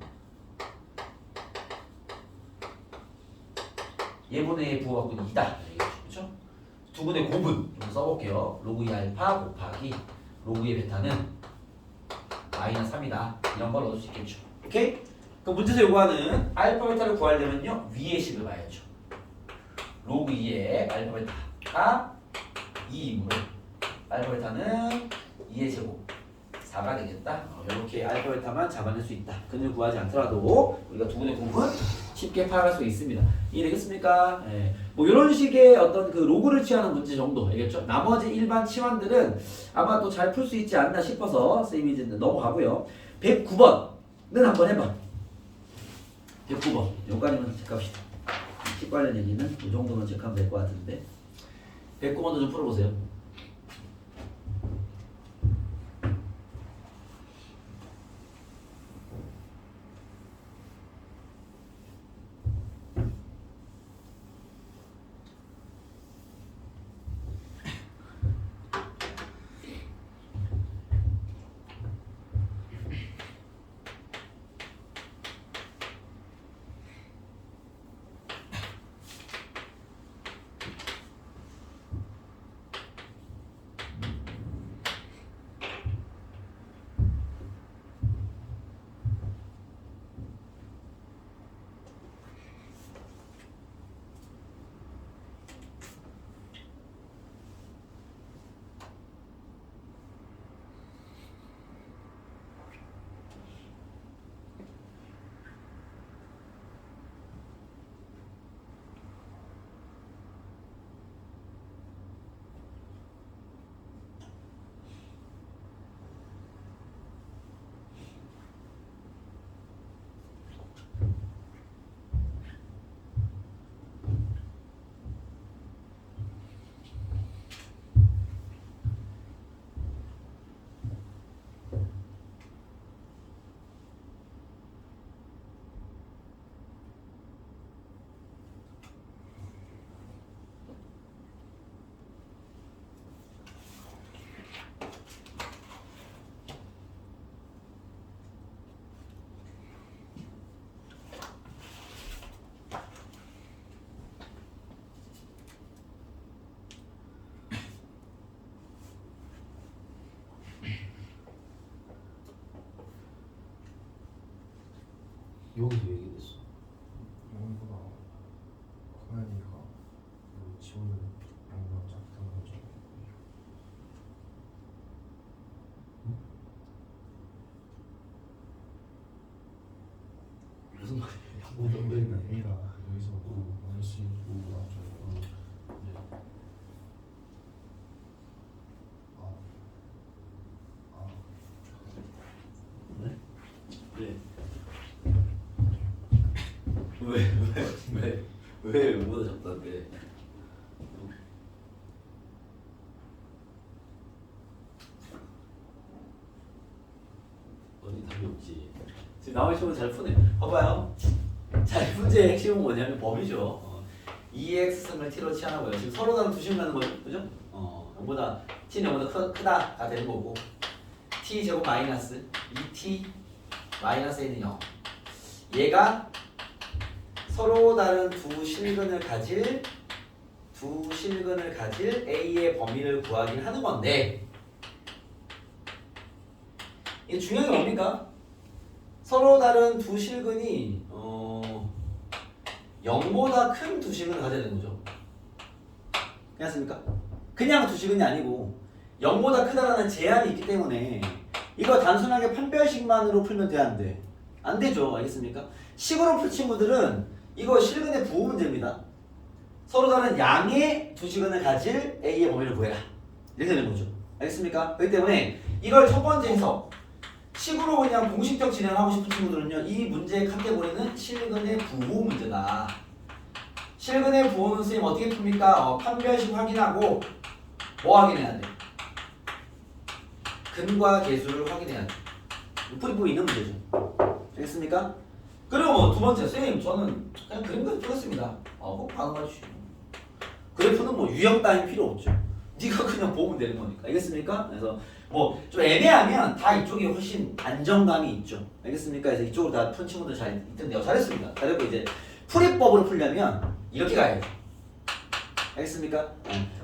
얘분의 얘 부호가 2다. 그렇죠? 두 분의 곱은 좀 써볼게요. 로그 2 알파 곱하기 로그 2 베타는 마이너스 3이다. 이런 걸 얻을 수 있겠죠. 오케이? 그럼 문제에서 요구하는 알파 베타를 구하려면요. 위의 식을 봐야죠. 로그 2의 알파 베타가 2이므로 알파 베타는 2의 제곱 4가 되겠다. 이렇게 알파 베타만 잡아낼 수 있다. 근을 구하지 않더라도 우리가 두 분의 곱은 쉽게 파악할 수 있습니다. 이해되겠습니까? 예. 뭐 이런 식의 어떤 그 로그를 취하는 문제 정도 알겠죠? 나머지 일반 치환들은 아마 또 잘 풀 수 있지 않나 싶어서 쌤이 이제 넘어가고요. 109번은 한번 해봐. 109번 여기까지만 체크합시다. 식 관련 얘기는 이 정도만 체크하면 될 것 같은데 109번도 좀 풀어보세요. 여기도 얘기됐어. 여기보다 하연이가 지원을 양보가 작다는 거죠. 무슨 말이에요? 우리가 A가 여기서 마이너스 5가 저거 이제 네? 네. 왜 뭐보다 작다는데? 어디 답이 없지. 지금 나머지 친구는 잘 푸네. 봐봐요. 자, 이 문제의 핵심은 뭐냐면 범위죠. 2x승을 t로 치환하고요. 지금 서로 다른 두 식을 갖는 거죠. 그죠? 0보다 t는 0보다 크다가 되는 거고 t 제곱 마이너스 2t 마이너스 a는 0. 얘가 서로 다른 두 실근을 가질 a의 범위를 구하긴 하는 건데 이게 중요한 게 뭡니까? 서로 다른 두 실근이 0보다 큰 두 실근을 가져야 되는 거죠. 괜찮습니까? 그냥 두 실근이 아니고 0보다 크다라는 제한이 있기 때문에 이거 단순하게 판별식만으로 풀면 돼, 안 돼? 안 되죠. 알겠습니까? 식으로 풀 친구들은 이거 실근의 부호 문제입니다. 서로 다른 양의 두 실근을 가질 A의 범위를 구해라. 이렇게 되는 거죠. 알겠습니까? 그렇기 때문에 이걸 첫 번째 해서 식으로 그냥 공식적 진행을 하고 싶은 친구들은요, 이 문제의 카테고리는 실근의 부호 문제다. 실근의 부호는 선생님 어떻게 풉니까? 판별식 확인하고 뭐 확인해야 돼? 근과 계수를 확인해야 돼. 풀이법이 있는 문제죠. 알겠습니까? 그리고 두 번째, 선생님 저는 그냥 그림 그래프 풀었습니다. 꼭 반응해 주시고. 그래프는 뭐 유형 따윈 필요 없죠. 네가 그냥 보면 되는 거니까. 알겠습니까? 그래서 뭐 좀 애매하면 다 이쪽이 훨씬 안정감이 있죠. 알겠습니까? 그래서 이쪽으로 다 푼 친구들 잘 있던데요. 잘했습니다. 잘했고 이제 풀이법으로 풀려면 이렇게 가야 돼. 알겠습니까?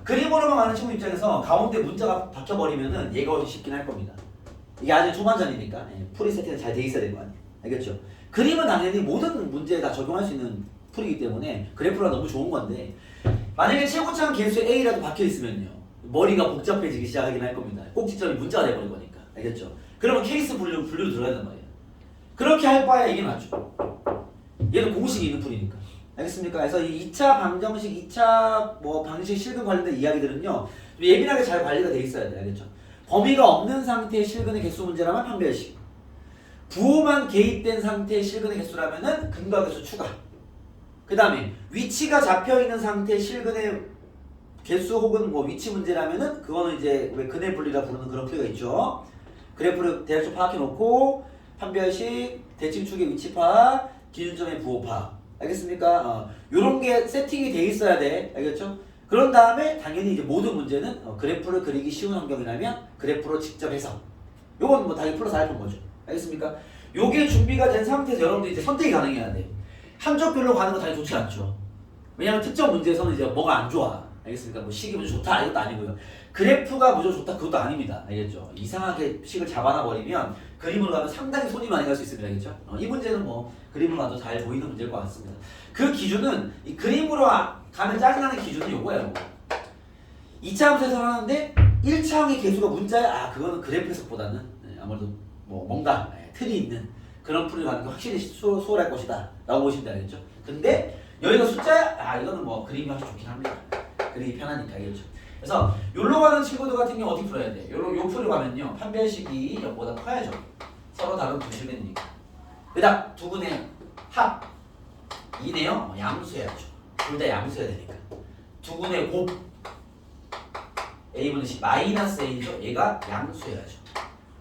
그림으로만 가는 친구 입장에서 가운데 문자가 박혀버리면은 얘가 훨씬 쉽긴 할 겁니다. 이게 아직 초반전이니까 풀이 세팅이 잘 돼 있어야 될 거 아니에요. 알겠죠? 그림은 당연히 모든 문제에 다 적용할 수 있는 풀이기 때문에 그래프가 너무 좋은 건데 만약에 최고차항 개수 A라도 박혀 있으면요 머리가 복잡해지기 시작하긴 할 겁니다. 꼭지점이 문자가 돼버릴 거니까. 알겠죠? 그러면 케이스 분류로 들어야 된단 말이에요. 그렇게 할 바야 이게 낫죠. 얘는 공식이 있는 풀이니까. 알겠습니까? 그래서 이 2차 방정식, 2차 뭐 방식 실근 관련된 이야기들은요 좀 예민하게 잘 관리가 돼 있어야 돼요. 알겠죠? 범위가 없는 상태의 실근의 개수 문제라면 판별식, 부호만 개입된 상태의 실근의 개수라면은 근과 개수 추가. 그 다음에 위치가 잡혀 있는 상태의 실근의 개수 혹은 뭐 위치 문제라면은 그거는 이제 왜 근의 분리라 부르는 그런 풀이가 있죠. 그래프를 대략적으로 파악해 놓고 판별식, 대칭축의 위치 파악, 기준점의 부호 파악. 알겠습니까? 요런 게 세팅이 돼 있어야 돼. 알겠죠? 그런 다음에 당연히 이제 모든 문제는 그래프를 그리기 쉬운 환경이라면 그래프로 직접 해석. 요건 뭐 당연히 풀어서 할 거죠. 알겠습니까? 요게 준비가 된 상태에서 여러분들이 이제 선택이 가능해야 돼. 한쪽별로 가는 거 당연히 좋지 않죠. 왜냐면 특정 문제에서는 이제 뭐가 안 좋아. 알겠습니까? 뭐 식이 무조건 좋다 이것도 아니고요. 그래프가 무조건 좋다 그것도 아닙니다. 알겠죠? 이상하게 식을 잡아놔 버리면 그림으로 가면 상당히 손이 많이 갈 수 있습니다. 알겠죠? 이 문제는 뭐 그림으로 가도 잘 보이는 문제일 것 같습니다. 그 기준은 이 그림으로 가면 짜증나는 기준은 요거예요. 2차 함수에서 하는데 1차항의 개수가 문자야. 그거는 그래프 해석보다는 아무래도 뭐 뭔가 틀이 있는 그런 풀을 가는 게 확실히 수월할 것이다 라고 보시면 되겠죠. 근데 여기가 숫자야? 이거는 뭐 그림이 훨씬 좋긴 합니다. 그림이 편하니까. 알겠죠? 그래서 요로 가는 친구들 같은 경우 어떻게 풀어야 돼? 요 풀을 가면요 판별식이 0보다 커야죠. 서로 다른 두 실근이니까. 그다음 두 분의 합 2네요. 양수해야죠. 둘 다 양수해야 되니까. 두 분의 곱 A분의 C 마이너스 A죠. 얘가 양수해야죠.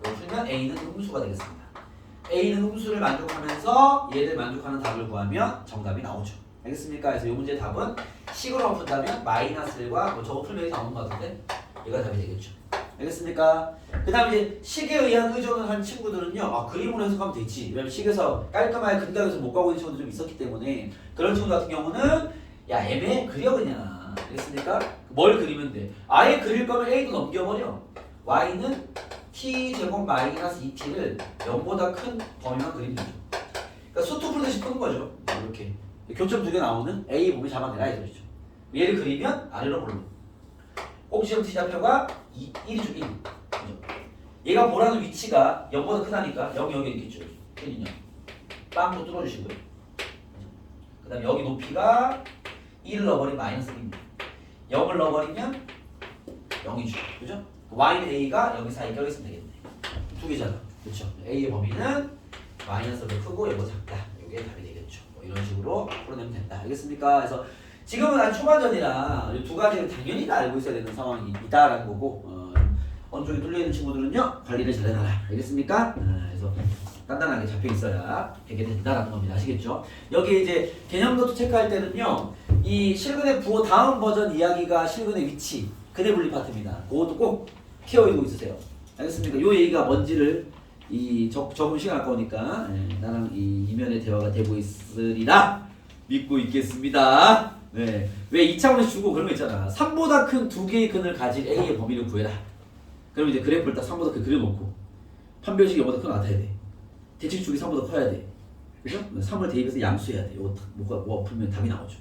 이거 풀면 A는 음수가 되겠습니다. A는 음수를 만족하면서 얘를 만족하는 답을 구하면 정답이 나오죠. 알겠습니까? 그래서 이 문제의 답은 식으로 푼다면 마이너스 1과 뭐 저거 풀면 나오는 것 같은데 얘가 답이 되겠죠. 알겠습니까? 그 다음에 이제 식에 의한 의존을 한 친구들은요 그림으로 해석하면 되지. 왜냐면 식에서 깔끔하게 근각에서 못 가고 있는 친구들이 좀 있었기 때문에 그런 친구 같은 경우는 야 애매해 그려 그냥. 알겠습니까? 뭘 그리면 돼? 아예 그릴 거면 A도 넘겨버려. Y는 T제곱 마이너스 2T를 0보다 큰 범위만 그리면 되죠. 그러니까 수투 풀듯이 푸는 거죠. 이렇게 교점 두 개 나오는 A 범위 잡아내라 이 소리죠. 얘를 그리면 아래로 보면 꼭지점 T좌표가 1이죠. 1. 얘가 보라는 위치가 0보다 크다니까 여기 있겠죠. 1이요. 빵도 뚫어주시고요. 그 다음에 여기 높이가 1을 넣어버리면 마이너스 1입니다. 0을 넣어버리면 0이죠. 그죠? Y는 A가 여기 사이에 껴있으면 되겠네. 두 개잖아. 그렇죠? A의 범위는 마이너스가 크고 얘보다 작다. 이게 답이 되겠죠. 뭐 이런 식으로 풀어내면 된다. 알겠습니까? 그래서 지금은 아주 초반전이라 이 두 가지를 당연히 다 알고 있어야 되는 상황이 있다라는 거고 어느 쪽에 뚫려있는 친구들은요 관리를 잘해놔라. 알겠습니까? 그래서 단단하게 잡혀 있어야 되게 된다라는 겁니다. 아시겠죠? 여기 이제 개념노트 체크할 때는요, 이 실근의 부호 다음 버전 이야기가 실근의 위치, 근해 분리 파트입니다. 그것도 꼭 키워두고 있으세요. 알겠습니까? 요 얘기가 뭔지를 적은 시간 아까우니까 나랑 이 이면의 대화가 되고 있으리라 믿고 있겠습니다. 네. 왜 2차원에서 주고 그런 거 있잖아. 3보다 큰 두 개의 근을 가진 A의 범위를 구해라. 그럼 이제 그래프를 딱 3보다 큰 그려놓고 판별식이 0보다 큰 거 같아야 돼. 대칭축이 3보다 커야 돼. 그죠? 3을 대입해서 양수해야 돼. 요거 뭐 풀면 답이 나오죠.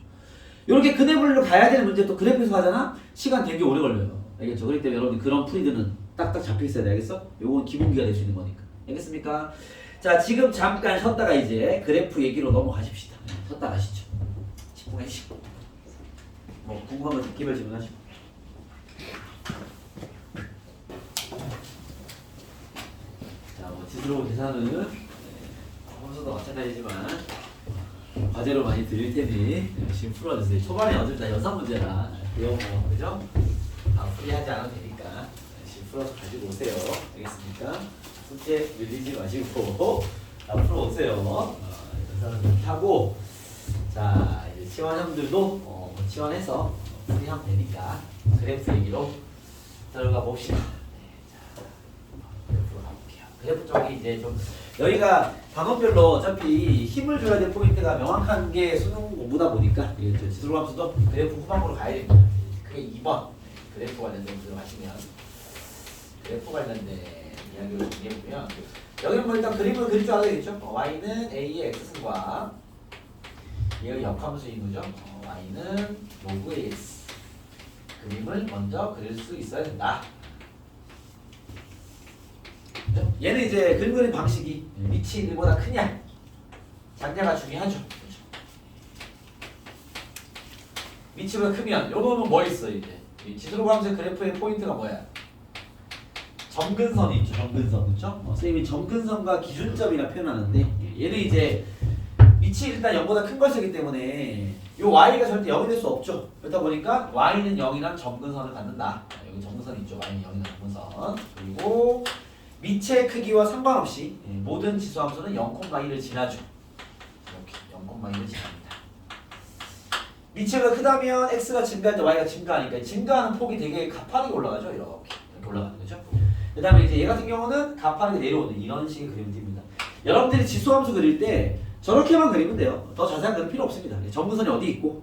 이렇게 근해 분리로 가야 되는 문제 또 그래프에서 하잖아? 시간 되게 오래 걸려요. 알겠죠? 그렇기 때문에 여러분 그런 풀이들은 딱딱 잡혀 있어야 돼. 알겠어? 요건 기본기가 될 수 있는 거니까. 알겠습니까? 자, 지금 잠깐 쉬었다가 이제 그래프 얘기로 넘어가십시다. 쉬었다 가시죠. 집중하시고. 뭐 궁금한 거 기별 질문하시고. 자, 뭐 지수로 계산은 평소도 마찬가지지만 과제로 많이 드릴 테니 열심히 풀어주세요. 초반에 어차피 다 연산 문제라 그거 뭐 그죠? 다 풀이하지 않아도 되니까 열심히 풀어서 가지고 오세요. 알겠습니까? 숙제 밀리지 마시고 다 풀어오세요. 연산은 하고 자 이제 치환형들도 치환해서 풀이하면 되니까 그래프 얘기로 들어가 봅시다. 그래프로 가볼게요. 그래프 쪽이 이제 좀 여기가 단원별로 어차피 힘을 줘야 될 포인트가 명확한 게 수능 공부다 보니까 지수로함수도 그래프 후반부로 가야 됩니다. 그게 2번 그래프 관련된 들어가시면 그래프 관련된 이야기를 준비해보면 여기는 뭐 일단 그림을 그릴 줄 알아야 되겠죠. y는 a의 x승과 얘가 역함수인 거죠. y는 로그 ax 그림을 먼저 그릴 수 있어야 된다. 얘는 이제 그림 그리는 방식이 밑이 1보다 크냐 작냐가 중요하죠. 밑이보다 크면 요거는 뭐 있어 이제 이 지수로함수의 그래프의 포인트가 뭐야? 점근선이 있죠. 점근선 그렇죠? 선생님이 점근선과 기준점이라 표현하는데 얘는 이제 밑이 일단 0보다 큰 걸 쓰기 때문에 요 y가 절대 0이 될 수 없죠. 그렇다 보니까 y는 0이란 점근선을 갖는다. 여기 점근선 있죠. y는 0이란 점근선. 그리고 밑의 크기와 상관없이 모든 지수함수는 0,1을 지나죠. 이렇게 0,1을 지납니다. 밑체가 크다면 x가 증가하는데 y가 증가하니까 증가하는 폭이 되게 가파르게 올라가죠. 이렇게 올라가는 거죠. 그 다음에 이제 얘 같은 경우는 가파르게 내려오는 이런 식의 그림을 띱니다. 여러분들이 지수함수 그릴 때 저렇게만 그리면 돼요. 더 자세한 그림 필요 없습니다. 점근선이 어디 있고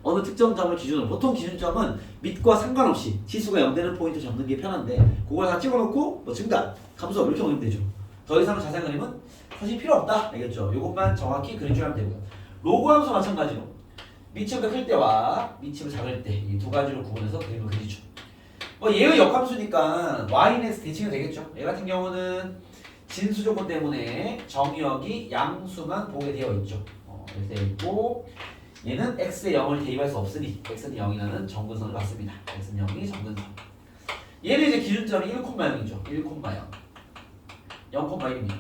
어느 특정 점을 기준으로 보통 기준점은 밑과 상관없이 지수가 0되는 포인트 잡는 게 편한데 그걸 다 찍어놓고 뭐 증가, 감소 이렇게 그리면 되죠. 더 이상 자세한 그림은 사실 필요 없다. 알겠죠? 이것만 정확히 그려주면 되고요. 로그 함수 마찬가지로 밑치보다 클 때와 밑치보다 작을 때 이 두 가지로 구분해서 그림을 그리죠. 얘의 역함수니까 y는 x 대칭이 되겠죠. 얘 같은 경우는 진수 조건 때문에 정의역이 양수만 보게 되어 있죠. 이렇게 되어 있고 얘는 x에 0을 대입할 수 없으니 x는 0이라는 정근선을 받습니다. x는 0이 정근선. 얘는 이제 기준점이 1,0이죠. 1,0. 0,1입니다.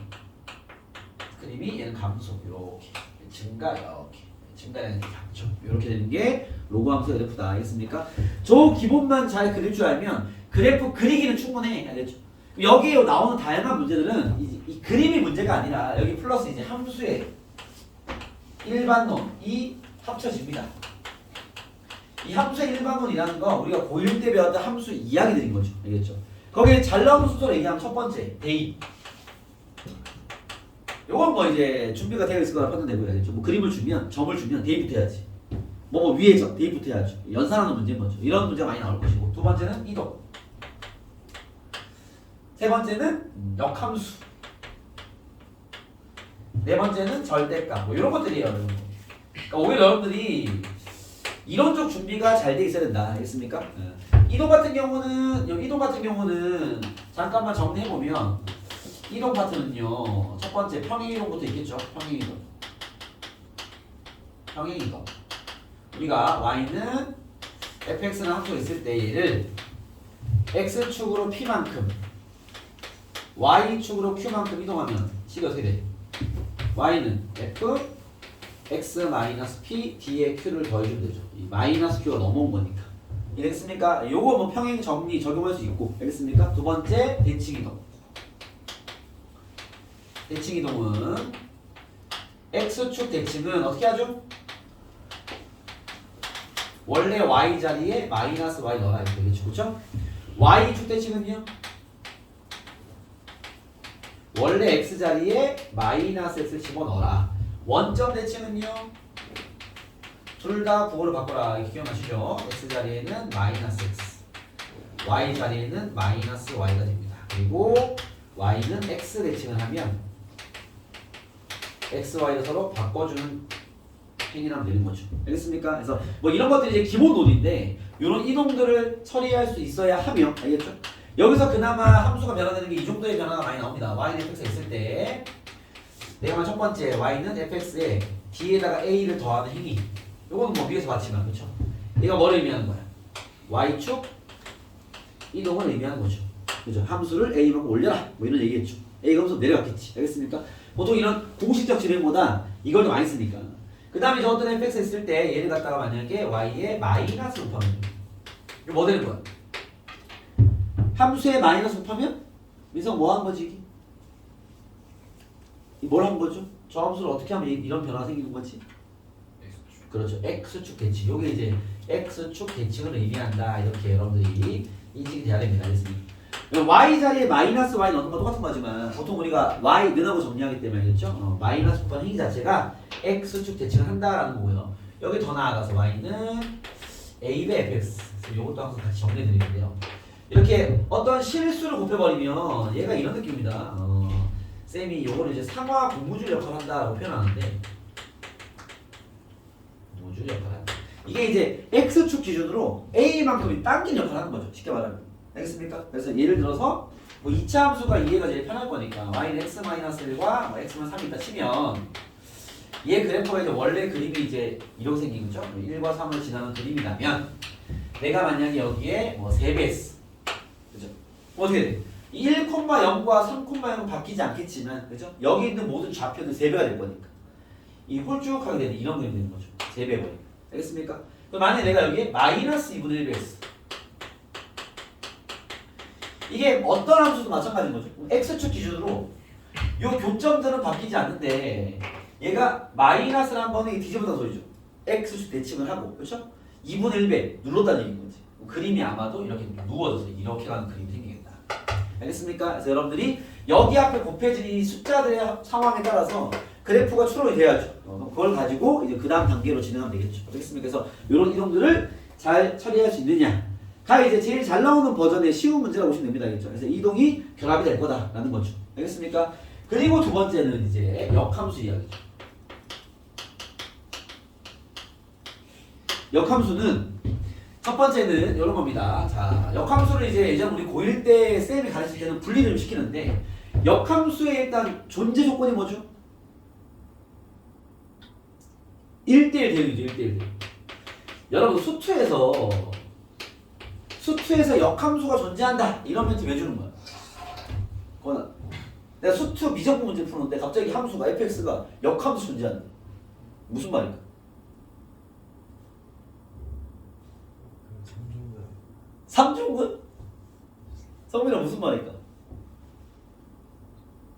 그림이 얘는 감소 이렇게 증가 이렇게 증가량이 작죠. 이렇게 되는 게 로그 함수의 그래프다. 알겠습니까? 저 기본만 잘 그릴 줄 알면 그래프 그리기는 충분해. 알겠죠? 여기에 나오는 다양한 문제들은 이 그림이 문제가 아니라 여기 플러스 이제 함수의 일반론이 합쳐집니다. 이 함수의 일반론이라는 건 우리가 고1 때 배웠던 함수 이야기들인 거죠. 알겠죠? 거기에 잘 나오는 순서로 얘기하면 첫 번째 대입. 요건 뭐 이제 준비가 되어 있을 거라 판단되고요. 알겠죠? 뭐 그림을 주면 점을 주면 대입부터 해야지. 뭐 위에 점 대입부터 해야죠. 연산하는 문제인 거죠. 이런 문제가 많이 나올 것이고 두 번째는 이동. 세 번째는 역함수. 네 번째는 절대값. 뭐 이런 것들이에요. 그러니까 오히려 여러분들이 이론적 준비가 잘 돼 있어야 된다. 알겠습니까? 이동 같은 경우는 잠깐만 정리해 보면 이동 파트는요. 첫 번째 평행이동부터 있겠죠. 평행이동. 우리가 y는 fx는 함수가 있을 때 얘를 x축으로 p만큼 y축으로 q만큼 이동하면 식이 어떻게 돼? y는 f x-p d에 q를 더해주면 되죠. 이 마이너스 q가 넘어온 거니까. 이해됐습니까? 요거 뭐 평행 정리 적용할 수 있고. 알겠습니까? 두 번째 대칭 이동. 대칭 이동은 x축 대칭은 어떻게 하죠? 원래 y 자리에 마이너스 y 넣어야 되겠죠, 그렇죠? y축 대칭은요? 원래 x 자리에 마이너스 x 집어넣어라. 원점 대칭은요? 둘 다 부호를 바꿔라. 이렇게 기억나시죠? x 자리에는 마이너스 x, y 자리에는 마이너스 y가 됩니다. 그리고 y는 x 대칭을 하면 x, y를 서로 바꿔주는 행위라면 되는 거죠. 알겠습니까? 그래서 뭐 이런 것들이 이제 기본 논인데 이런 이동들을 처리할 수 있어야 하며, 알겠죠? 여기서 그나마 함수가 변화되는 게 이 정도의 변화가 많이 나옵니다. y는 fx가 있을 때 내가 첫 번째 y는 fx에 d에다가 a를 더하는 행위. 요거는 뭐 위에서 봤지만, 그렇죠? 얘가 뭐를 의미하는 거야? y축 이동을 의미하는 거죠. 그죠? 함수를 a만큼 올려라. 뭐 이런 얘기겠죠. a가 함수 내려갔겠지. 알겠습니까? 보통 이런 공식적 진행보다 이걸 더 많이 쓰니까. 그 다음에 저 어떤 fx 있을 때 얘를 갖다가 만약에 y에 마이너스 곱하면 이거 뭐 되는 거야? 함수에 마이너스 곱하면 민성 뭐 한 거지? 이게 뭘 한 거죠? 저 함수를 어떻게 하면 이런 변화가 생기는 거지? 그렇죠. x축 대칭. 요게 이제 x축 대칭을 의미한다. 이렇게 여러분들이 인식이 돼야 됩니다. 알겠습니까? y 자리에 마이너스 y 넣는 건 똑같은 거지만 보통 우리가 y 는하고 정리하기 때문에 알겠죠? 마이너스 곱하는 행위 자체가 x축 대칭을 한다라는 거고요. 여기 더 나아가서 y는 a 배 fx. 요것도 항상 같이 정리해드리는데요. 이렇게 어떤 실수를 곱해버리면 얘가 이런 느낌입니다. 쌤이 요거를 이제 상하 고무줄 역할을 한다라고 표현하는데 고무줄 역할을 한다. 이게 이제 x축 기준으로 a만큼이 당긴 역할을 하는 거죠. 쉽게 말하면. 알겠습니까? 그래서 예를 들어서 뭐 2차 함수가 이해가 제일 편할 거니까 y는 x-1과 뭐 x만 3이 있다 치면 얘 그래프가 이제 원래 그림이 이제 이렇게 생긴 거죠. 1과 3을 지나는 그림이라면 내가 만약에 여기에 뭐 3배 했어. 그죠? 어떻게 돼? 1,0과 3,0은 바뀌지 않겠지만, 그죠? 여기 있는 모든 좌표는 3배가 될 거니까. 이 홀쭉하게 되는 이런 그림이 되는 거죠. 3배 버리. 알겠습니까? 그럼 만약에 내가 여기에 마이너스 2분의 1배 했어. 이게 어떤 함수도 마찬가지인 거죠. x축 기준으로 이 교점들은 바뀌지 않는데 얘가 마이너스를 한 번에 뒤집어다 소리죠. x축 대칭을 하고, 그렇죠? 2분의 1배 눌렀다는 얘기인 거지. 그림이 아마도 이렇게 누워져서 이렇게 가는 그림이 생기겠다. 알겠습니까? 그래서 여러분들이 여기 앞에 곱해진 이 숫자들의 상황에 따라서 그래프가 추론이 돼야죠. 그걸 가지고 이제 그 다음 단계로 진행하면 되겠죠. 알겠습니까? 그래서 이런 이동들을 잘 처리할 수 있느냐. 가 이제 제일 잘 나오는 버전의 쉬운 문제라고 보시면 됩니다. 알겠죠? 그래서 이동이 결합이 될 거다라는 거죠. 알겠습니까? 그리고 두 번째는 이제 역함수 이야기죠. 역함수는 첫 번째는 이런 겁니다. 자, 역함수를 이제 예전 우리 고1 때 쌤이 가르칠 때는 분리를 좀 시키는데 역함수의 일단 존재 조건이 뭐죠? 1대1 대응이죠. 1대1 대응. 여러분 수투에서 역함수가 존재한다 이런 멘트 왜 주는 거야? 그거는 내가 수투 미적분 문제 푸는데 갑자기 함수가 fx가 역함수 존재한다. 무슨 말일까? 삼중근? 성민아 무슨 말일까?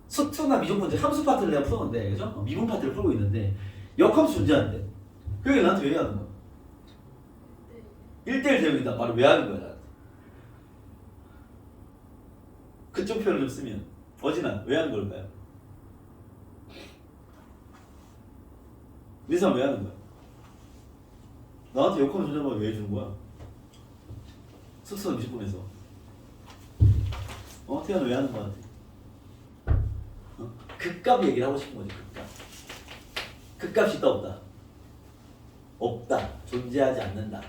수투나 미적분 문제 함수 파트를 내가 푸는데, 그죠? 미분 파트를 풀고 있는데 역함수 존재한대. 그게 나한테 왜 하는 거야? 1대1 대응이다. 말을 왜 하는 거야 나한테? 그쪽 표현을 좀 쓰면 어진아 왜 하는 걸까요? 민상 왜 하는 거야? 나한테 역함수 존재하면 왜 해주는 거야? 숙소 20분에서 태연아 왜 하는 거 같아? 극값 얘기를 하고 싶은 거지. 극값이 있다 없다? 없다. 존재하지 않는다.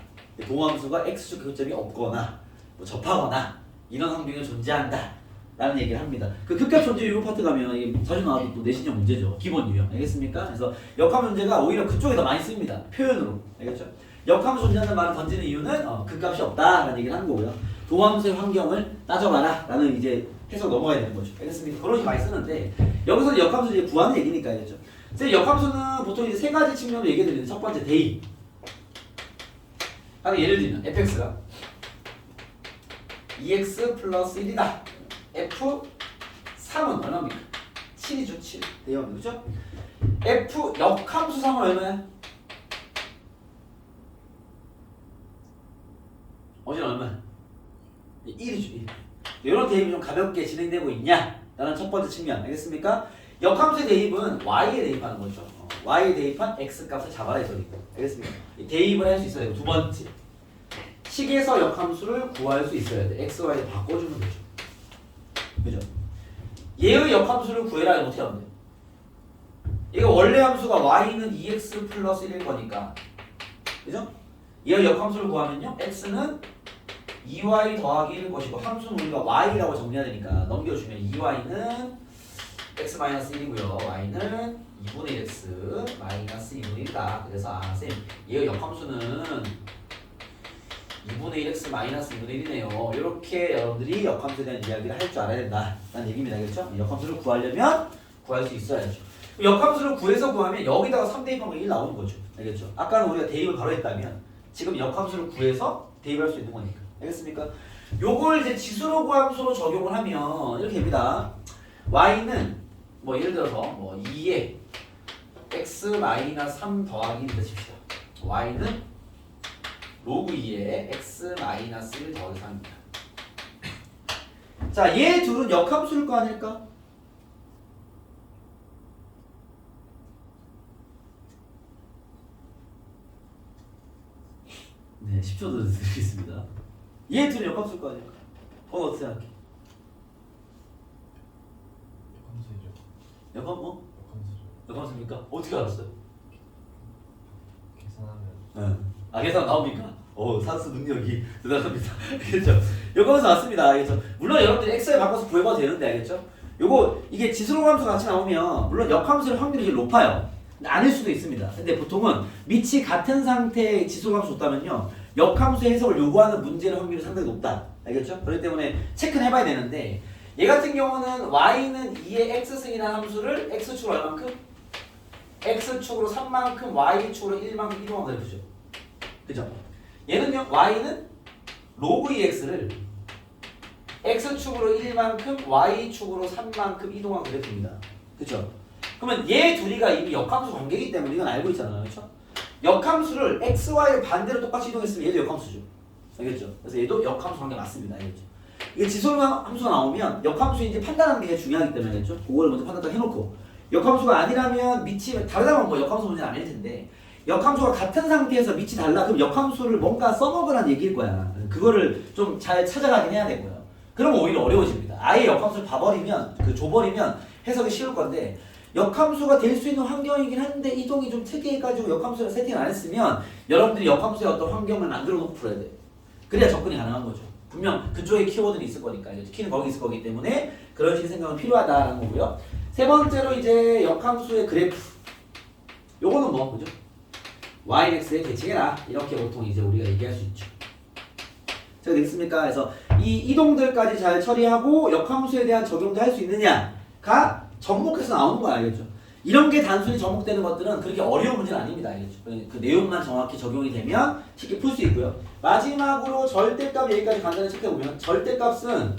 동함수가 x축 교점이 없거나 뭐 접하거나 이런 환경에 존재한다 라는 얘기를 합니다. 그 극값 존재 유형 파트 가면 이게 자주 나와도 또 내신형 문제죠. 기본 유형. 알겠습니까? 그래서 역함 문제가 오히려 그쪽에 더 많이 씁니다. 표현으로. 알겠죠? 역함수 존재하는 말을 던지는 이유는 극값이 없다라는 얘기를 하는 거고요. 도함수의 환경을 따져봐라 라는 이제 해석 넘어가야 되는 거죠. 알겠습니까? 그런 식으로 많이 쓰는데 여기서는 역함수 이제 구하는 얘기니까 알겠죠? 그래서 역함수는 보통 이제 세 가지 측면으로 얘기해 드리는 첫 번째 대입. 아니 예를 들면 fx가 2x 플러스 1이다. f3은 얼마입니까? 7이죠 7 대형 그죠? f 역함수상은 얼마야? 어제는 얼마야? 1이죠 1 이런 대입이 좀 가볍게 진행되고 있냐? 라는 첫 번째 측면 알겠습니까? 역함수의 대입은 y에 대입하는 거죠. y에 대입한 x 값을 잡아라 이 소리고 알겠습니까? 대입을 할 수 있어야 돼요. 두 번째 식에서 역함수를 구할 수 있어야 돼. x, y를 바꿔주면 되죠. 그죠? 얘의 역함수를 구해라. 어떻게 하면 돼? 얘가 원래 함수가 y는 2x 플러스 1일 거니까 그죠? 얘의 역함수를 구하면요 x는 2y 더하기 1일 것이고 함수는 우리가 y라고 정리해야 되니까 넘겨주면 2y는 x 마이너스 1이고요 y는 2분의 1x 마이너스 2분의 1이다. 그래서 쌤 얘의 역함수는 2분의 1x 마이너스 2분의 1이네요. 이렇게 여러분들이 역함수에 대한 이야기를 할 줄 알아야 된다 라는 얘기입니다. 그렇죠? 역함수를 구하려면 구할 수 있어야죠. 역함수를 구해서 구하면 여기다가 3 대입하면 1 나오는 거죠. 알겠죠? 아까는 우리가 대입을 바로 했다면 지금 역함수를 구해서 대입할 수 있는 거니까. 알겠습니까? 요걸 이제 지수로 구함수로 적용을 하면 이렇게 됩니다. y는 뭐 예를 들어서 뭐 2에 x 마이너스 3 더하기 1을 칩시다. y는 로그 2에 x 마이너스 1 더하기 3입니다. 자, 얘 둘은 역함수일 거 아닐까? 네, 10초 더 드리겠습니다. 얘 둘은 역함수일 거 아닐까? 어떻게 생각해? 역함수이죠. 역함 뭐? 역함수죠. 역함수입니까? 어떻게 알았어요? 계산하면 아, 계산 나옵니까? 산수 능력이 대단합니다. 알겠죠? 역함수 맞습니다. 알겠죠? 물론 여러분들이 x에 바꿔서 구해봐도 되는데, 알겠죠? 이게 지수로 함수 같이 나오면 물론 역함수의 확률이 제일 높아요. 아닐 수도 있습니다. 근데 보통은 밑이 같은 상태의 지수로 함수 줬다면요 역함수의 해석을 요구하는 문제의 확률이 상당히 높다. 알겠죠? 그렇기 때문에 체크는 해봐야 되는데 얘 같은 경우는 y는 2의 x승이라는 함수를 x축으로 얼만큼? x축으로 3만큼 y축으로 1만큼 이동한 그래프죠. 그죠? 얘는요 y는 로그 2x를 x축으로 1만큼 y축으로 3만큼 이동한 그래프입니다. 그죠? 그러면 얘 둘이가 이미 역함수 관계이기 때문에 이건 알고 있잖아요. 그렇죠? 역함수를 x, y를 반대로 똑같이 이동했으면 얘도 역함수죠. 알겠죠? 그래서 얘도 역함수 관계 맞습니다. 알겠죠? 이게 지수 함수가 나오면 역함수인지 판단하는 게 중요하기 때문에 알겠죠? 그걸 먼저 판단 딱 해놓고 역함수가 아니라면 밑이 다르다면 뭐 역함수 문제는 아닐 텐데 역함수가 같은 상태에서 밑이 달라 그럼 역함수를 뭔가 써먹으라는 얘기일 거야. 그거를 좀 잘 찾아가긴 해야 되고요. 그러면 오히려 어려워집니다. 아예 역함수를 봐버리면 줘버리면 해석이 쉬울 건데 역함수가 될 수 있는 환경이긴 한데 이동이 좀 특이해가지고 역함수를 세팅을 안 했으면 여러분들이 역함수의 어떤 환경을 만들어 놓고 풀어야 돼. 그래야 접근이 가능한 거죠. 분명 그쪽에 키워드는 있을 거니까 키는 거기 있을 거기 때문에 그런 식의 생각은 필요하다라는 거고요. 세 번째로 이제 역함수의 그래프. 요거는 뭐 그죠? y, x에 대칭해라 이렇게 보통 이제 우리가 얘기할 수 있죠. 자, 되겠습니까? 그래서 이 이동들까지 잘 처리하고 역함수에 대한 적용도 할 수 있느냐가 접목해서 나오는 거 알겠죠? 이런 게 단순히 접목되는 것들은 그렇게 어려운 문제는 아닙니다. 알겠죠? 그 내용만 정확히 적용이 되면 쉽게 풀 수 있고요. 마지막으로 절대값 얘기까지 간단히 체크해보면 절대값은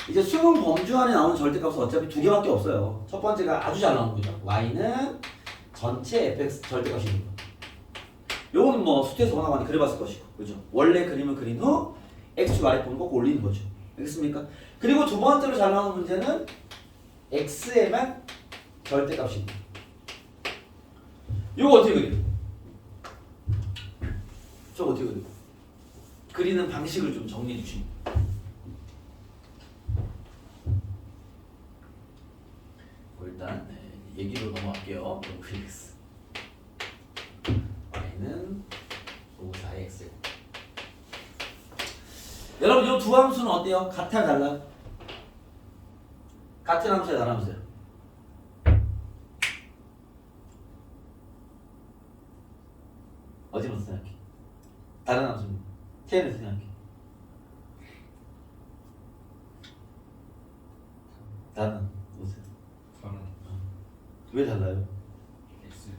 이제 수능 범주 안에 나오는 절대값은 어차피 두 개밖에 없어요. 첫 번째가 아주 잘 나오는 거죠. y는 전체 fx 절대값입니다. 요거는 뭐 수트에서 워낙 많이 그려봤을 것이고, 그죠? 원래 그림을 그린 후 x축 아래쪽을 꼭 올리는 거죠. 알겠습니까? 그리고 두 번째로 잘 나오는 문제는 x에만 절대값입니다. 요거 어떻게 그려? 저거 어떻게 그려? 그리는 방식을 좀 정리해 주시면. 일단 얘기로 넘어갈게요. 로그 x y는 로그 4의 x. 여러분 이 두 함수는 어때요? 같아요, 달라요? 같은 함수야, 다른 함수야? 어디부터 생각해? 다른 함수는 태연에서 생각해. 다른 무슨? 다른 왜 달라요? x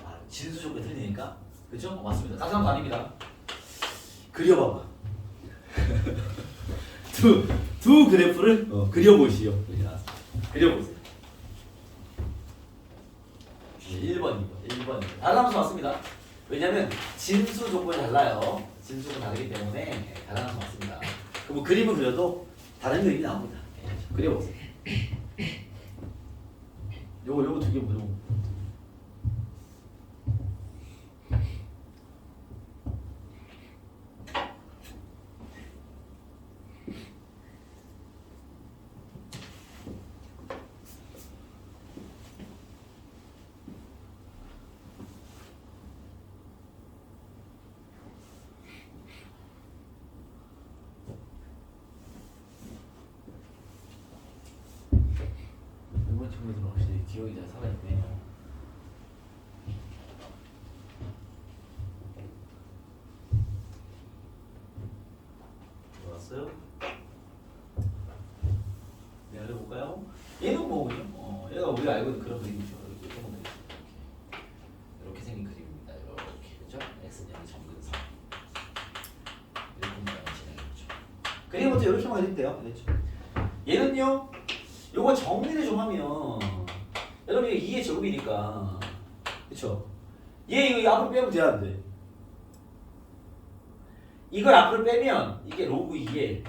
아, 진수 조건이 틀리니까? 그죠? 맞습니다. 다른 함수 아닙니다. 그려봐봐. 두 그래프를 그려보시오. 그려보세요. 1번, 2번. 다른 함수 맞습니다. 왜냐면 진수 조건이 달라요. 진수가 다르기 때문에 다른 함수 맞습니다. 뭐 그림을 그려도 다른 그림이 나옵니다. 그려보세요. 요거 두 개 보죠. 이번 친구들은 확실히 기억이 잘 살아있네. 들어왔어요? 네, 알려볼까요? 얘는 뭐군요? 얘가 우리가 알고 있는 그런 그림이죠. 이렇게 보면 이렇게 생긴 그림입니다. 이렇게 그죠? x는 정근선. 이렇게 모양을 진행해보죠. 그림부터 이렇게 만들면 돼요. 그렇죠? 얘는요. 요거 정리를 좀 하면 여러분 이게 2의 제곱이니까 그쵸? 얘 이거 앞으로 빼면 되는데 이걸 앞으로 빼면 이게 로그 2에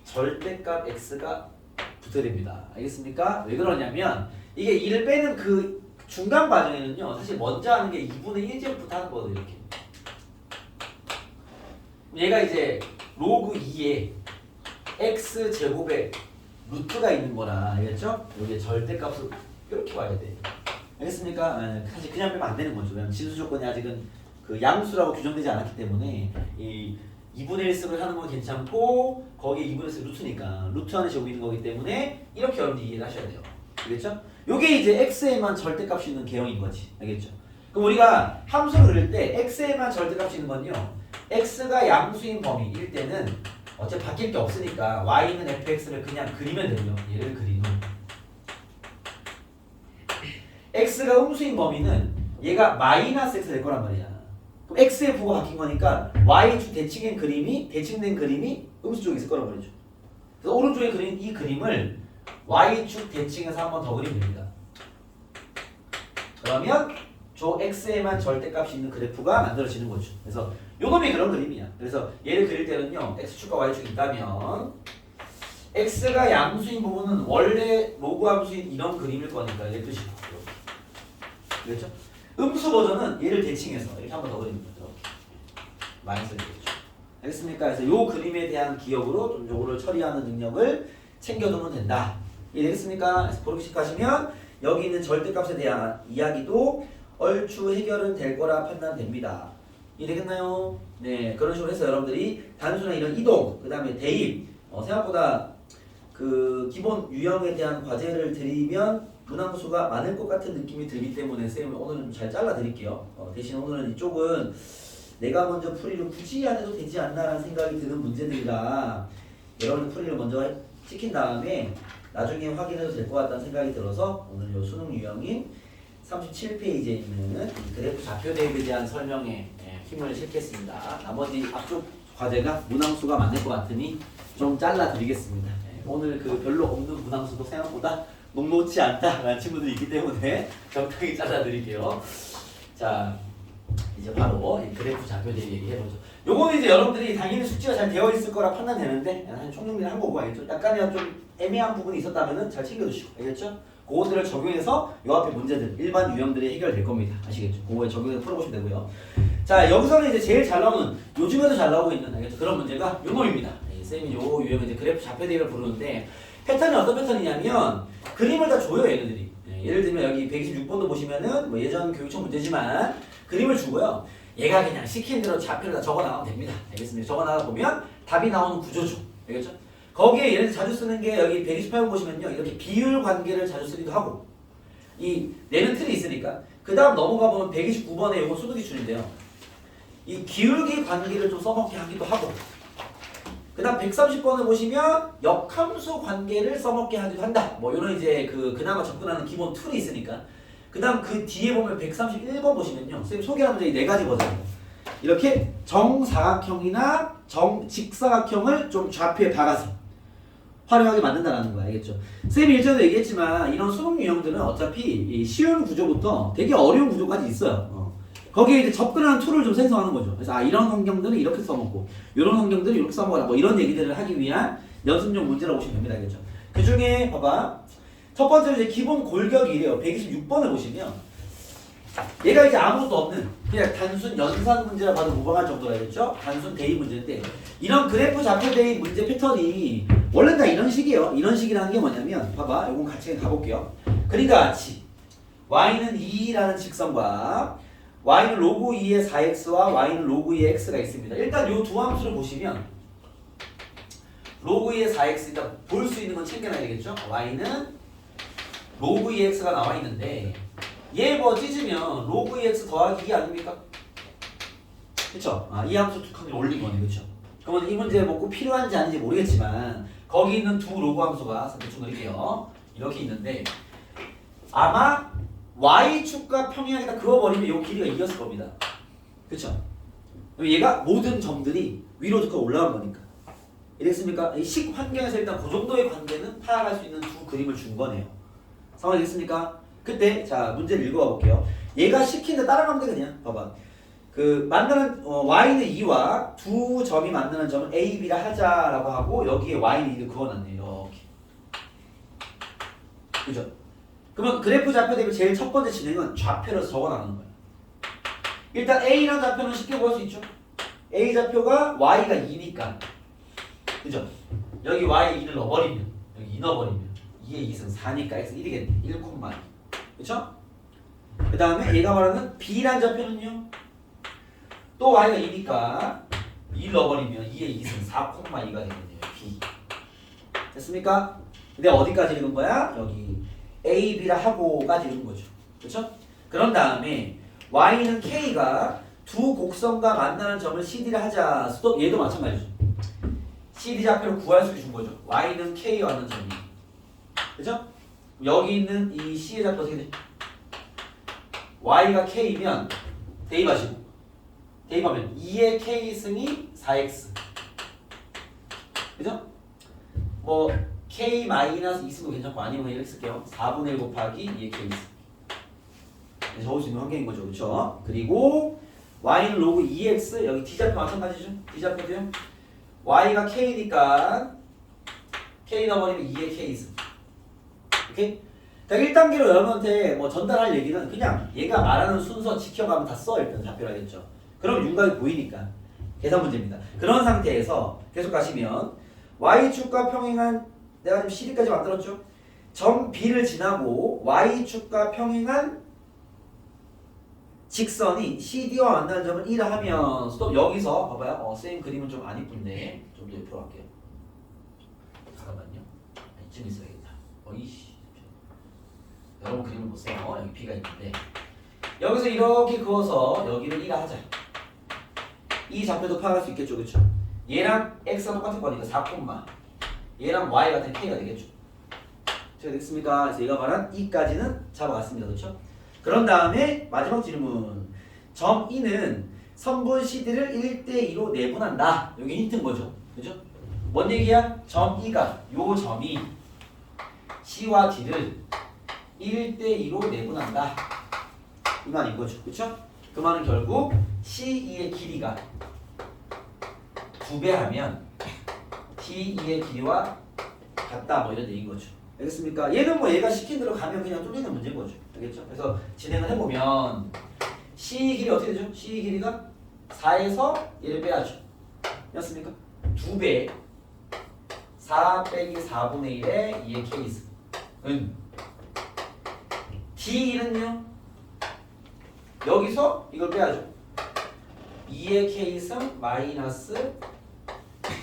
절대값 x가 붙어야 됩니다. 알겠습니까? 왜 그러냐면 이게 2를 빼는 그 중간 과정에는요 사실 먼저 하는 게 2분의 1제곱부터 하는 거거든요. 이렇게 얘가 이제 로그 2에 x제곱에 루트가 있는 거라 알겠죠? 여기에 절대값을 이렇게 와야 돼. 알겠습니까? 사실 그냥 빼면 안 되는 거죠. 왜냐면 진수 조건이 아직은 그 양수라고 규정되지 않았기 때문에 이 2분의 1습을 하는 건 괜찮고 거기에 2분의 1습 루트니까 루트 안에 제곱이 있는 거기 때문에 이렇게 여러분들 이해를 하셔야 돼요. 알겠죠? 요게 이제 x에만 절대값이 있는 개형인 거지. 알겠죠? 그럼 우리가 함수를 그릴 때 x에만 절대값이 있는 건요. x가 양수인 범위일 때는 어차피 바뀔 게 없으니까 y는 fx를 그냥 그리면 되고요. 얘를 그린 후 x가 음수인 범위는 얘가 마이너스 x 될 거란 말이야. 그럼 x의 부호가 바뀐 거니까 y축 대칭된 그림이 음수 쪽에 있을 거란 말이죠. 그래서 오른쪽에 그린 이 그림을 y축 대칭해서 한 번 더 그리면 됩니다. 그러면 저 x에만 절대값이 있는 그래프가 만들어지는 거죠. 그래서 요 놈이 그런 그림이야. 그래서 얘를 그릴 때는요 x축과 y축이 있다면 x가 양수인 부분은 원래 로그 함수인 이런 그림일 거니까 얘 뜻이고 그렇죠? 음수 버전은 얘를 대칭해서 이렇게 한 번 더 그리는 거죠. 마이너스 되겠죠. 알겠습니까? 그래서 요 그림에 대한 기억으로 좀 요거를 처리하는 능력을 챙겨두면 된다. 이해되겠습니까? 그래서 그렇게 가시면 여기 있는 절대값에 대한 이야기도 얼추 해결은 될 거라 판단됩니다. 이해되겠나요? 네, 그런 식으로 해서 여러분들이 단순한 이런 이동, 그 다음에 대입, 생각보다 그 기본 유형에 대한 과제를 드리면 분함수가 많을 것 같은 느낌이 들기 때문에 쌤은 오늘은 좀 잘 잘라 드릴게요. 대신 오늘은 이쪽은 내가 먼저 풀이를 굳이 안 해도 되지 않나라는 생각이 드는 문제들이라 여러분 풀이를 먼저 시킨 다음에 나중에 확인해도 될 것 같다는 생각이 들어서 오늘 요 수능 유형인 37페이지에 있는 그래프 좌표 대입에 대한 설명에 힘을 실겠습니다. 나머지 앞쪽 과제가 문항수가 많을 것 같으니 좀 잘라 드리겠습니다. 오늘 그 별로 없는 문항수도 생각보다 녹록지 않다라는 친구들이 있기 때문에 적당히 잘라 드릴게요. 자, 이제 바로 이 그래프 좌표 대입 얘기해보죠. 요거는 이제 여러분들이 당연히 숙지가 잘 되어 있을 거라 판단되는데 한 총정리를 한 거고 알겠죠? 약간이라도 좀 애매한 부분이 있었다면 잘 챙겨주시고 알겠죠? 그것들을 적용해서 요 앞에 문제들 일반 유형들이 해결될 겁니다. 아시겠죠? 그거에 적용해서 풀어보시면 되고요. 자, 여기서는 이제 제일 잘 나오는 요즘에도 잘 나오고 있는 알겠죠? 그런 문제가 요 놈입니다. 쌤이 요 유형을 이제 그래프 좌표 대입을 부르는데 패턴이 어떤 패턴이냐면 그림을 다 줘요 얘네들이. 예를 들면 여기 126번도 보시면은 뭐 예전 교육청 문제지만 그림을 주고요. 얘가 그냥 시킨 대로 좌표를 다 적어 나가면 됩니다. 알겠습니다. 적어 나가 보면 답이 나오는 구조죠. 알겠죠? 거기에 얘네들 자주 쓰는 게 여기 128번 보시면요. 이렇게 비율 관계를 자주 쓰기도 하고 이 내는 틀이 있으니까 그 다음 넘어가 보면 129번에 이거 수두기출인데요. 이 기울기 관계를 좀 써먹게 하기도 하고 그 다음 130번을 보시면 역함수 관계를 써먹게 하기도 한다. 뭐 이런 이제 그나마 접근하는 기본 툴이 있으니까 그 다음 그 뒤에 보면 131번 보시면요. 선생님 소개하는 문제 4가지 버전이에요. 이렇게 정사각형이나 직사각형을 좀 좌표에 박아서 활용하게 만든다라는 거야. 알겠죠? 쌤이 일전에도 얘기했지만 이런 수능 유형들은 어차피 이 쉬운 구조부터 되게 어려운 구조까지 있어요. 거기에 이제 접근하는 툴을 좀 생성하는 거죠. 그래서 이런 환경들은 이렇게 써먹고 이런 환경들은 이렇게 써먹어라 뭐 이런 얘기들을 하기 위한 연습용 문제라고 보시면 됩니다. 알겠죠? 그 중에 봐봐. 첫 번째로 이제 기본 골격이 이래요. 126번을 보시면 얘가 이제 아무것도 없는 그냥 단순 연산 문제라 봐도 무방할 정도라겠죠? 단순 대입 문제인데 이런 그래프 좌표 대입 문제 패턴이 원래는 다 이런 식이에요. 이런 식이라는 게 뭐냐면 봐봐. 요건 같이 가볼게요. 그러니까 같이 y는 2라는 직선과 y는 로그 2의 4x와 y는 로그 2의 x가 있습니다. 일단 요 두 함수를 보시면 로그 2의 4x 일단 볼 수 있는 건 챙겨놔야 되겠죠? y는 로그 2x가 나와 있는데 얘 뭐 찢으면 로그 2x 더하기 2 아닙니까? 그쵸? 이 함수 두 칸을 올린 거네. 그쵸? 그러면 이 문제 뭐 꼭 필요한지 아닌지 모르겠지만 거기 있는 두 로그 함수가 대충 그릴게요. 이렇게 있는데 아마 y축과 평행하게다 그어버리면 이 길이가 이겼을 겁니다. 그쵸? 얘가 모든 점들이 위로 더 올라간 거니까. 이랬습니까? 이 식 환경에서 일단 그 정도의 관계는 파악할 수 있는 두 그림을 준 거네요. 상황이 됐습니까? 그때 자 문제를 읽어봐 볼게요. 얘가 시키는데 따라가면 돼 그냥. 봐봐. 그 만나는 y는 2와 두 점이 만나는 점은 a, b라 하자라고 하고 여기에 y는 2를 그어놨네요. 이렇게. 그죠? 그러면 그래프 좌표 대비 제일 첫 번째 진행은 좌표를 적어나가는 거예요. 일단 a라는 좌표는 쉽게 구할 수 있죠. a 좌표가 y가 2니까. 그죠? 여기 y 2를 넣어버리면 여기 2 넣어버리면 2의 2승 4니까 x 1이겠네. 1,2. 그쵸? 그 다음에 얘가 말하는 b라는 좌표는요. 또 y가 2니까 2 넣어버리면 2의 2승 4,2가 되겠네요. b. 됐습니까? 근데 어디까지 읽은 거야? 여기 a, b라 하고까지 읽은 거죠. 그쵸? 그런 다음에 y는 k가 두 곡선과 만나는 점을 cd라 하자. 스톱. 얘도 마찬가지죠. cd 좌표를 구할 수 있게 준 거죠. y는 k와 만나는 점이. 그죠? 여기 있는 이 c의 좌표 어떻게 돼? y가 k면 대입하시고 대입하면 2의 k승이 4x. 그죠? 뭐 k 마이너스 2승도 괜찮고 아니면 이렇게 쓸게요. 4분의 1 곱하기 2의 k승. 적을 수 있는 환경인 거죠. 그쵸? 그리고 y는 로그 2x 여기 d좌표 마찬가지죠. d좌표도요. y가 k니까 k 넣어버리면 2의 k승. 오케이? 그러니까 1단계로 여러분한테 뭐 전달할 얘기는 그냥 얘가 말하는 순서 지켜가면 다 써. 일단 좌표라겠죠. 그럼 윤곽이 보이니까 계산 문제입니다. 그런 상태에서 계속 가시면 y축과 평행한 내가 지금 CD까지 만들었죠. 점 B를 지나고 y축과 평행한 직선이 CD와 만나는 점은 1을 하면 또 여기서 봐봐요. 쌤 그림은 좀 안 이쁜데 좀 더 옆으로 갈게요. 잠깐만요. 이쯤 있어야겠다. 어이씨. 여러분 그림을 보세요. 여기 B가 있는데 여기서 이렇게 그어서 여기를 1을 하자. 이 좌표도 파악할 수 있겠죠. 그쵸? 얘랑 x가 똑같을 거니까 4, 얘랑 y 같은 k가 되겠죠. 제가 됐습니까? 그래서 얘가 말한 2까지는 잡아갔습니다. 그렇죠? 그런 다음에 마지막 질문. 점 2는 선분 CD를 1대2로 내분한다. 여기 힌트인 거죠. 그죠? 뭔 얘기야? 점 2가 요 점이 C와 D를 1대2로 내분한다. 이 말인 거죠. 그쵸? 그 말은 결국 C2의 길이가 2배 하면 D2의 길이와 같다. 뭐 이런 얘기인 거죠. 알겠습니까? 얘는 뭐 얘가 시킨 대로 가면 그냥 뚫리는 문제인 거죠. 알겠죠? 그래서 진행을 해보면 C 길이 어떻게 되죠? C 길이가 4에서 얘를 빼야죠. 맞습니까? 2배 4 빼기 4분의 1의 2의 케이스 은 D는요 여기서 이걸 빼야죠. 2의 케이스는 마이너스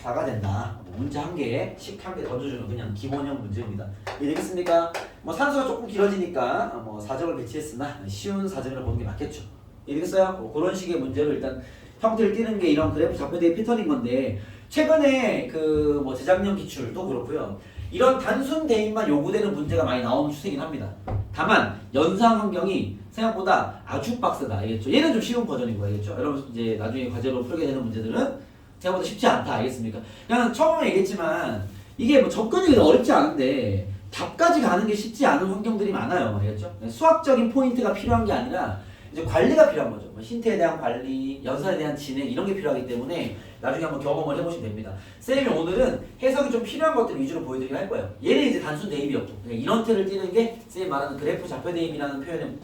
4가 된다. 문제 한 개에 식 한 개 던져주는 그냥 기본형 문제입니다. 이해되겠습니까? 뭐 산수가 조금 길어지니까 뭐 4점을 배치했으나 쉬운 4점이라고 보는 게 맞겠죠. 이해되겠어요? 뭐 그런 식의 문제를 일단 형태를 띄는 게 이런 그래프 좌표대입 패턴인 건데 최근에 그 뭐 재작년 기출도 그렇고요. 이런 단순 대입만 요구되는 문제가 많이 나오는 추세긴 합니다. 다만 연상 환경이 생각보다 아주 빡세다. 알겠죠? 얘는 좀 쉬운 버전이고 알겠죠? 여러분 이제 나중에 과제로 풀게 되는 문제들은 생각보다 쉽지 않다. 알겠습니까? 그냥 처음에 얘기했지만 이게 뭐 접근이 어렵지 않은데 답까지 가는 게 쉽지 않은 환경들이 많아요. 알겠죠? 수학적인 포인트가 필요한 게 아니라 이제 관리가 필요한 거죠. 뭐 힌트에 대한 관리, 연산에 대한 진행 이런 게 필요하기 때문에 나중에 한번 경험을 해보시면 됩니다. 쌤이 오늘은 해석이 좀 필요한 것들 위주로 보여드리긴 할 거예요. 얘는 이제 단순 대입이었고 이런 틀을 띄는 게 쌤이 말하는 그래프 좌표 대입이라는 표현의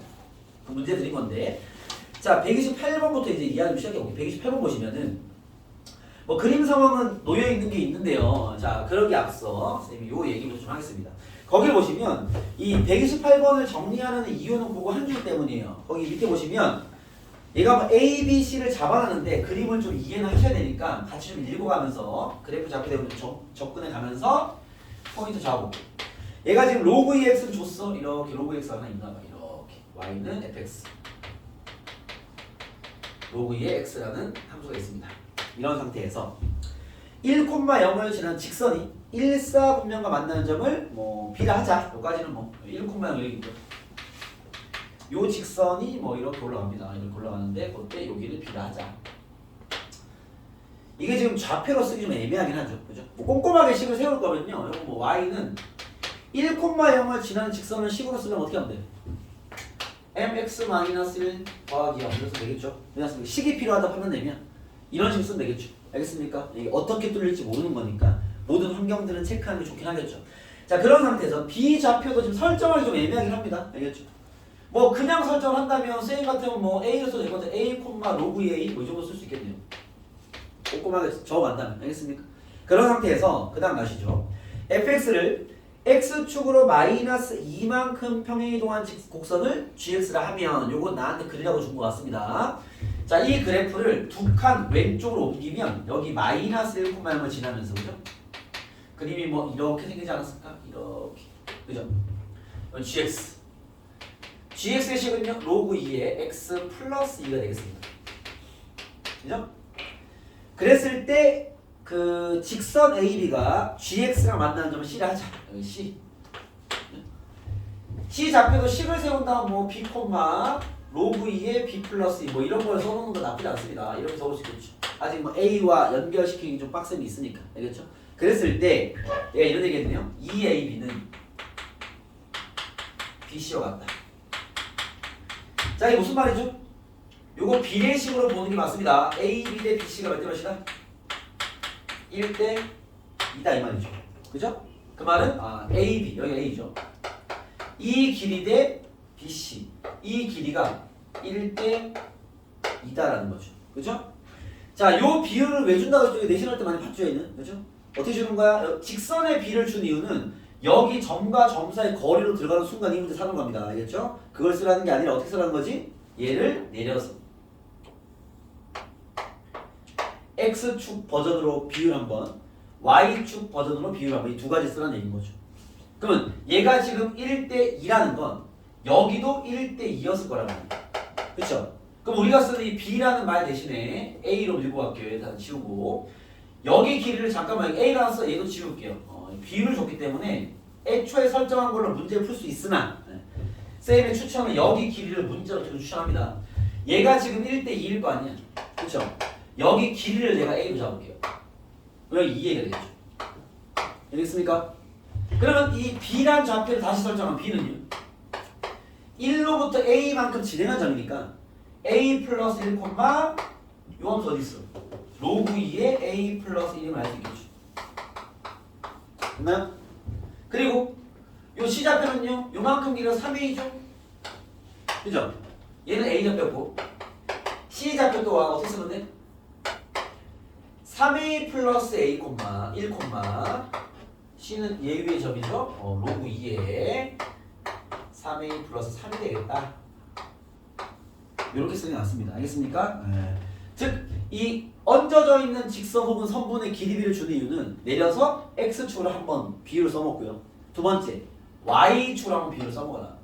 그 문제들인 건데 자 128번부터 이제 이야기를 시작해볼게요. 128번 보시면은 뭐 그림 상황은 놓여 있는 게 있는데요. 자 그러기 앞서 쌤이 요 얘기부터 좀 하겠습니다. 거기 보시면 이 128번을 정리하는 이유는 그거 한 줄 때문이에요. 거기 밑에 보시면 얘가 뭐 A, B, C를 잡아놨는데 그림을 좀 이해는 하셔야 되니까 같이 좀 읽어가면서 그래프 잡게 되면 접근해 가면서 포인트 잡아볼게요. 얘가 지금 로그 EX를 줬어. 이렇게 로그 EX가 하나 있나봐. 이렇게 Y는 fx 로그 2의 x라는 함수가 있습니다. 이런 상태에서 1,0을 지난 직선이 1,4분면과 만나는 점을 뭐 B라 하자. 여기까지는 뭐 1,0 얘기죠. 요 직선이 뭐 이렇게 올라갑니다. 이렇게 올라가는데 그때 여기를 B라 하자. 이게 지금 좌표로 쓰기 좀 애매하긴 하죠. 그죠? 뭐 꼼꼼하게 식을 세울 거면요. 이거 뭐 Y는 1,0을 지나는 직선을 식으로 쓰면 어떻게 하면 돼? mx-1 더하기 0 이래서 되겠죠? 왜냐하면 식이 필요하다 하면 되면 이런 식으로 쓰면 되겠죠? 알겠습니까? 이게 어떻게 뚫릴지 모르는 거니까 모든 환경들은 체크하는 게 좋긴 하겠죠. 자 그런 상태에서 B좌표도 지금 설정하기 좀 애매하긴 합니다. 알겠죠? 뭐 그냥 설정을 한다면 쌤 같으면 뭐 A를 써도 되거든. A, 로그 A 뭐 이 정도 쓸 수 있겠네요. 꼼꼼하게 적어간다면 알겠습니까? 그런 상태에서 그 다음 가시죠. fx를 x축으로 마이너스 2만큼 평행이동한 곡선을 gx라 하면 요거 나한테 그리라고 준 것 같습니다. 자, 이 그래프를 두 칸 왼쪽으로 옮기면 여기 마이너스 1,0을 지나면서 그죠? 그림이 뭐 이렇게 생기지 않았을까? 이렇게 그죠? gx gx의 식은요 로그 2의 x 플러스 2가 되겠습니다. 그죠? 그랬을 때 그 직선 AB가 GX랑 만나는 점을 C라 하자. 여기 C. C 좌표도 식을 세운다면 뭐 B, 로그 2의 B 플러스 2 뭐 이런 걸 써놓는 거 나쁘지 않습니다. 이렇게 적을 수 있겠죠. 아직 뭐 A와 연결시키기 좀 빡셈이 있으니까. 알겠죠? 그랬을 때 얘가 이런 얘기겠네요. 2AB는 BC와 같다. 자 이게 무슨 말이죠? 요거 비례식으로 보는 게 맞습니다. AB 대 BC가 몇 대 몇이다? 1대 2다 이 말이죠. 그죠? 그 말은 AB 여기 A죠. 이 길이 대 BC 이 길이가 1대 2다라는 거죠. 그죠? 자, 요 비율을 왜 준다고 했죠? 내신할 때 많이 봤죠, 얘는. 그죠? 어떻게 주는 거야? 직선의 비를 준 이유는 여기 점과 점 사이 거리로 들어가는 순간 이 문제 사는 겁니다. 알겠죠? 그걸 쓰라는 게 아니라 어떻게 쓰라는 거지? 얘를 내려서 X축 버전으로 비율 한번 Y축 버전으로 비율 한번 이 두 가지 쓰라는 얘기인 거죠. 그러면 얘가 지금 1대 2라는 건 여기도 1대 2였을 거란 말이야. 그쵸? 그럼 우리가 쓰는 이 B라는 말 대신에 A로 밀고 갈게요. 일단 지우고 여기 길이를 잠깐만 A라고 써 얘도 지울게요. 비율을 줬기 때문에 애초에 설정한 걸로 문제를 풀 수 있으나 쌤의 추천은 여기 길이를 문제로 지금 추천합니다. 얘가 지금 1대 2일 거 아니야. 그쵸? 여기 길이를 내가 A로 잡을게요. 여기 2A가 되겠죠. 알겠습니까? 그러면 이 B란 좌표를 다시 설정한 B는요. 1로부터 A만큼 진행한 점이니까 A 플러스 1, 요 함수 어디 있어? 로그 2의 A 플러스 1임을 알 수 있겠죠. 됐나요? 그리고 요 C 좌표는요. 요만큼 길이가 3A죠. 그죠? 얘는 A 좌표고 C 좌표 또한 어떻게 쓰면 돼? 3A 플러스 A, 1, C는 얘 위의 점이죠. 로그 2에 3A 플러스 3이 되겠다. 이렇게 쓰는 게 낫습니다. 알겠습니까? 네. 즉, 이 얹어져 있는 직선 혹은 선분의 길이비를 주는 이유는 내려서 X축으로 한번 비율을 써먹고요. 두 번째, Y축으로 한번 비율을 써먹어라.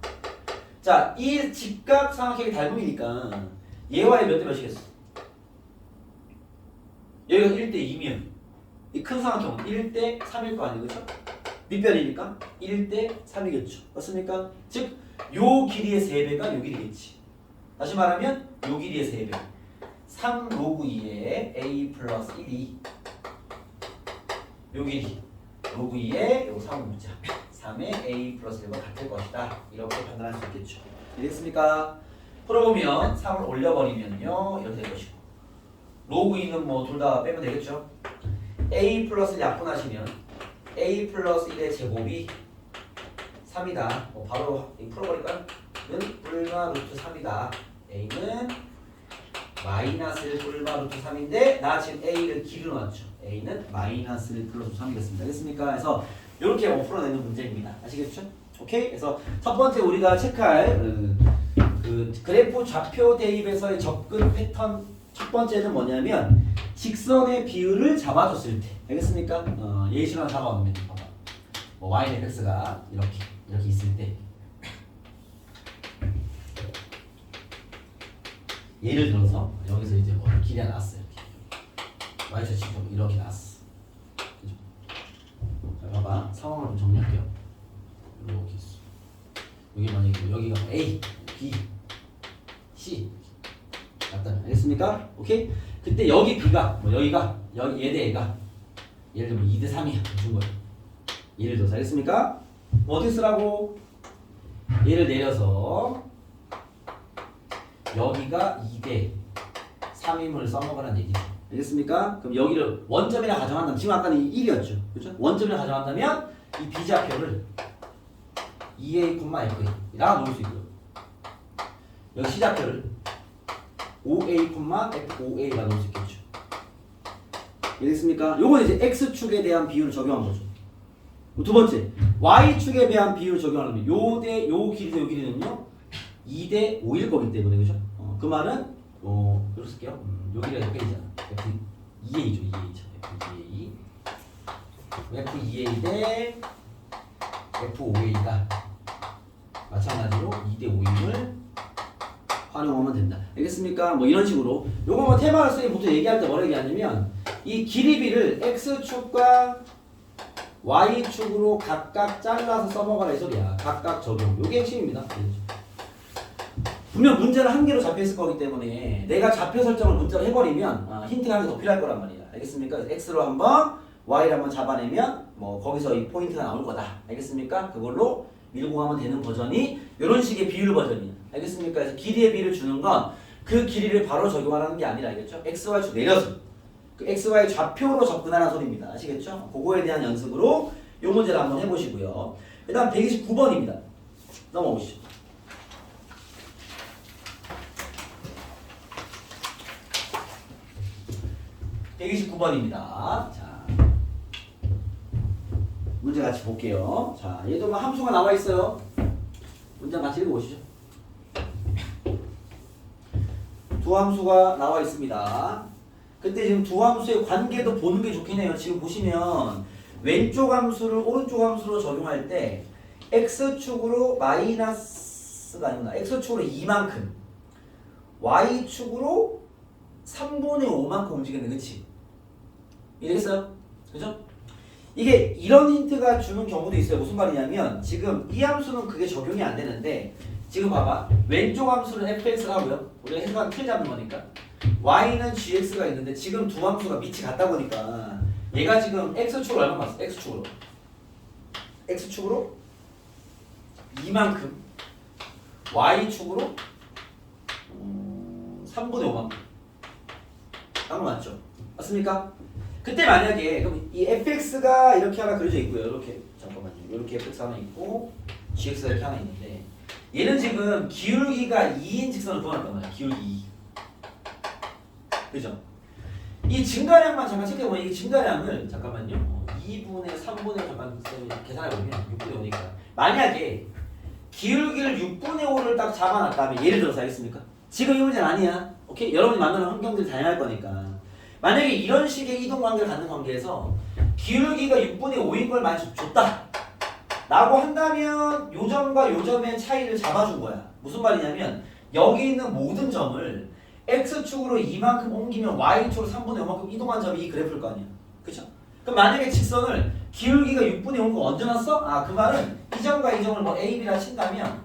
자, 이 직각삼각형의 닮음이니까 얘와 얘 몇 대 몇이겠어? 여기가 1대 2면 이 큰 삼각형은 1대 3일 거 아니에요? 그렇죠? 밑변이니까 1대 3이겠죠. 맞습니까? 즉, 요 길이의 3배가 요 길이겠지. 다시 말하면 요 길이의 3배 3 로그 2의 A 플러스 1이 요 길이 로그 2에 요거 3을 묻자. 3의 a 플러스 1과 같을 것이다. 이렇게 판단할 수 있겠죠. 이해됐습니까? 풀어보면 3을 올려버리면요 이렇게 될 것이고 로그 2는 뭐 둘 다 빼면 되겠죠. a 플러스 1 약분하시면 a 플러스 1의 제곱이 3이다. 뭐 바로 풀어버릴까요? 는 불마 루트 3이다. a는 마이너스 1 불마 루트 3인데 나 지금 a를 길이로 놨죠. a는 마이너스 1 플러스 3이겠습니다. 알겠습니까? 그래서 이렇게 뭐 풀어내는 문제입니다. 아시겠죠? 오케이? 그래서 첫 번째 우리가 체크할 그 그래프 좌표 대입에서의 접근 패턴 첫 번째는 뭐냐면 직선의 비율을 잡아줬을 때 알겠습니까? 예시로 잡아보면 봐봐. 뭐 y fx가 이렇게 있을 때 예를 들어서 여기서 이제 뭐 길이 하나 나왔어요. 이렇게 y좌측으로 이렇게 나왔어. 그죠? 자 봐봐 상황을 좀 정리할게요. 이렇게 있어. 여기 만약에 여기가 A, B, C 맞다면 알겠습니까? 오케이? 그때 여기 B가 뭐 여기가 여기 얘 대 얘가 예를 들면 2대 3이야 준 거예요. 예를 들어서 알겠습니까? 뭐 어떻게 쓰라고? 얘를 내려서 여기가 2대 3임을 써먹으라는 얘기죠. 알겠습니까? 그럼 여기를 원점이라 가정한다면 지금 아까는 1이었죠. 그렇죠? 원점이라 가정한다면 이 비좌표를 2a, f라고 놓을 수 있고요. 여기 C좌표를 5a, f5a가 놓을 수 있겠죠. 이해됐습니까? 요건 이제 x축에 대한 비율을 적용한 거죠. 두 번째, y축에 대한 비율을 적용하려면 요 길이 대 요 길이는요 2대 5일 거기 때문에 그죠? 그 말은 이렇게 쓸게요. 여기가 F이잖아. F2a죠. 2a죠. F2a 대 F5a가 마찬가지로 2대 5임을 활용하면 된다. 알겠습니까? 뭐 이런 식으로 요거 뭐 테마를 쓰기 보통 얘기할 때 뭐라 얘기하냐면 이 길이비를 x축과 y축으로 각각 잘라서 써먹어라 이 소리야. 각각 적용. 요게 핵심입니다. 분명 문제는 한 개로 잡혀있을 거기 때문에 내가 좌표 설정을 문자로 해버리면 힌트가 한 개 더 필요할 거란 말이야. 알겠습니까? 그래서 x로 한번 y를 한번 잡아내면 뭐 거기서 이 포인트가 나올 거다. 알겠습니까? 그걸로 밀고 가면 되는 버전이 이런 식의 비율 버전이야. 알겠습니까? 그래서 길이의 비율을 주는 건 그 길이를 바로 적용하라는 게 아니라 알겠죠? x, y축 내려서 그 x, y 좌표로 접근하라는 소리입니다. 아시겠죠? 그거에 대한 연습으로 이 문제를 한번 해보시고요. 그 다음 129번입니다. 넘어오시죠. (129번입니다) 자, 문제 같이 볼게요. 자, 얘도 뭐 함수가 나와 있어요. 문제 같이 읽어보시죠. 두 함수가 나와 있습니다. 근데 지금 두 함수의 관계도 보는 게 좋긴 해요. 지금 보시면 왼쪽 함수를 오른쪽 함수로 적용할 때 x축으로 마이너스가 아니구나. x축으로 2만큼 y축으로 3분의 5만큼 움직이는 그치? 이해겠어요? 그죠? 이게 이런 힌트가 주는 경우도 있어요. 무슨 말이냐면 지금 이 함수는 그게 적용이 안 되는데 지금 봐봐. 왼쪽 함수는 fx를 하고요. 우리가 해석한 틀 잡는 거니까 y는 gx가 있는데 지금 두 함수가 밑이 같다 보니까 얘가 지금 x축으로 얼마 봤어? x축으로 2만큼 y축으로 3분의 5만큼 딴거 맞죠? 맞습니까? 그때 만약에 그럼 이 fx가 이렇게 하나 그려져 있고요. 이렇게 잠깐만요. 이렇게 fx 하나 있고 gx가 이렇게 하나 있는데 얘는 지금 기울기가 2인 직선을 구하는 거야. 기울기 2. 그죠? 이 증가량만 잠깐 체크해보면 이 증가량을 잠깐만요. 2분의 3분의 잠깐 계산해보면 6분의 5니까 만약에 기울기를 6분의 5를 딱 잡아놨다면 예를 들어서 알겠습니까? 지금 이 문제는 아니야. 오케이? 여러분이 만나는 환경들이 다양할 거니까 만약에 이런 식의 이동 관계를 갖는 관계에서 기울기가 6분의 5인 걸 만약 줬다 라고 한다면 요 점과 요 점의 차이를 잡아준 거야. 무슨 말이냐면 여기 있는 모든 점을 x축으로 2만큼 옮기면 y축으로 3분의 5만큼 이동한 점이 이 그래프일 거 아니야. 그쵸? 그럼 만약에 직선을 기울기가 6분의 5인 거 언제 놨어? 그 말은 이 점과 이 점을 뭐 a, b라 친다면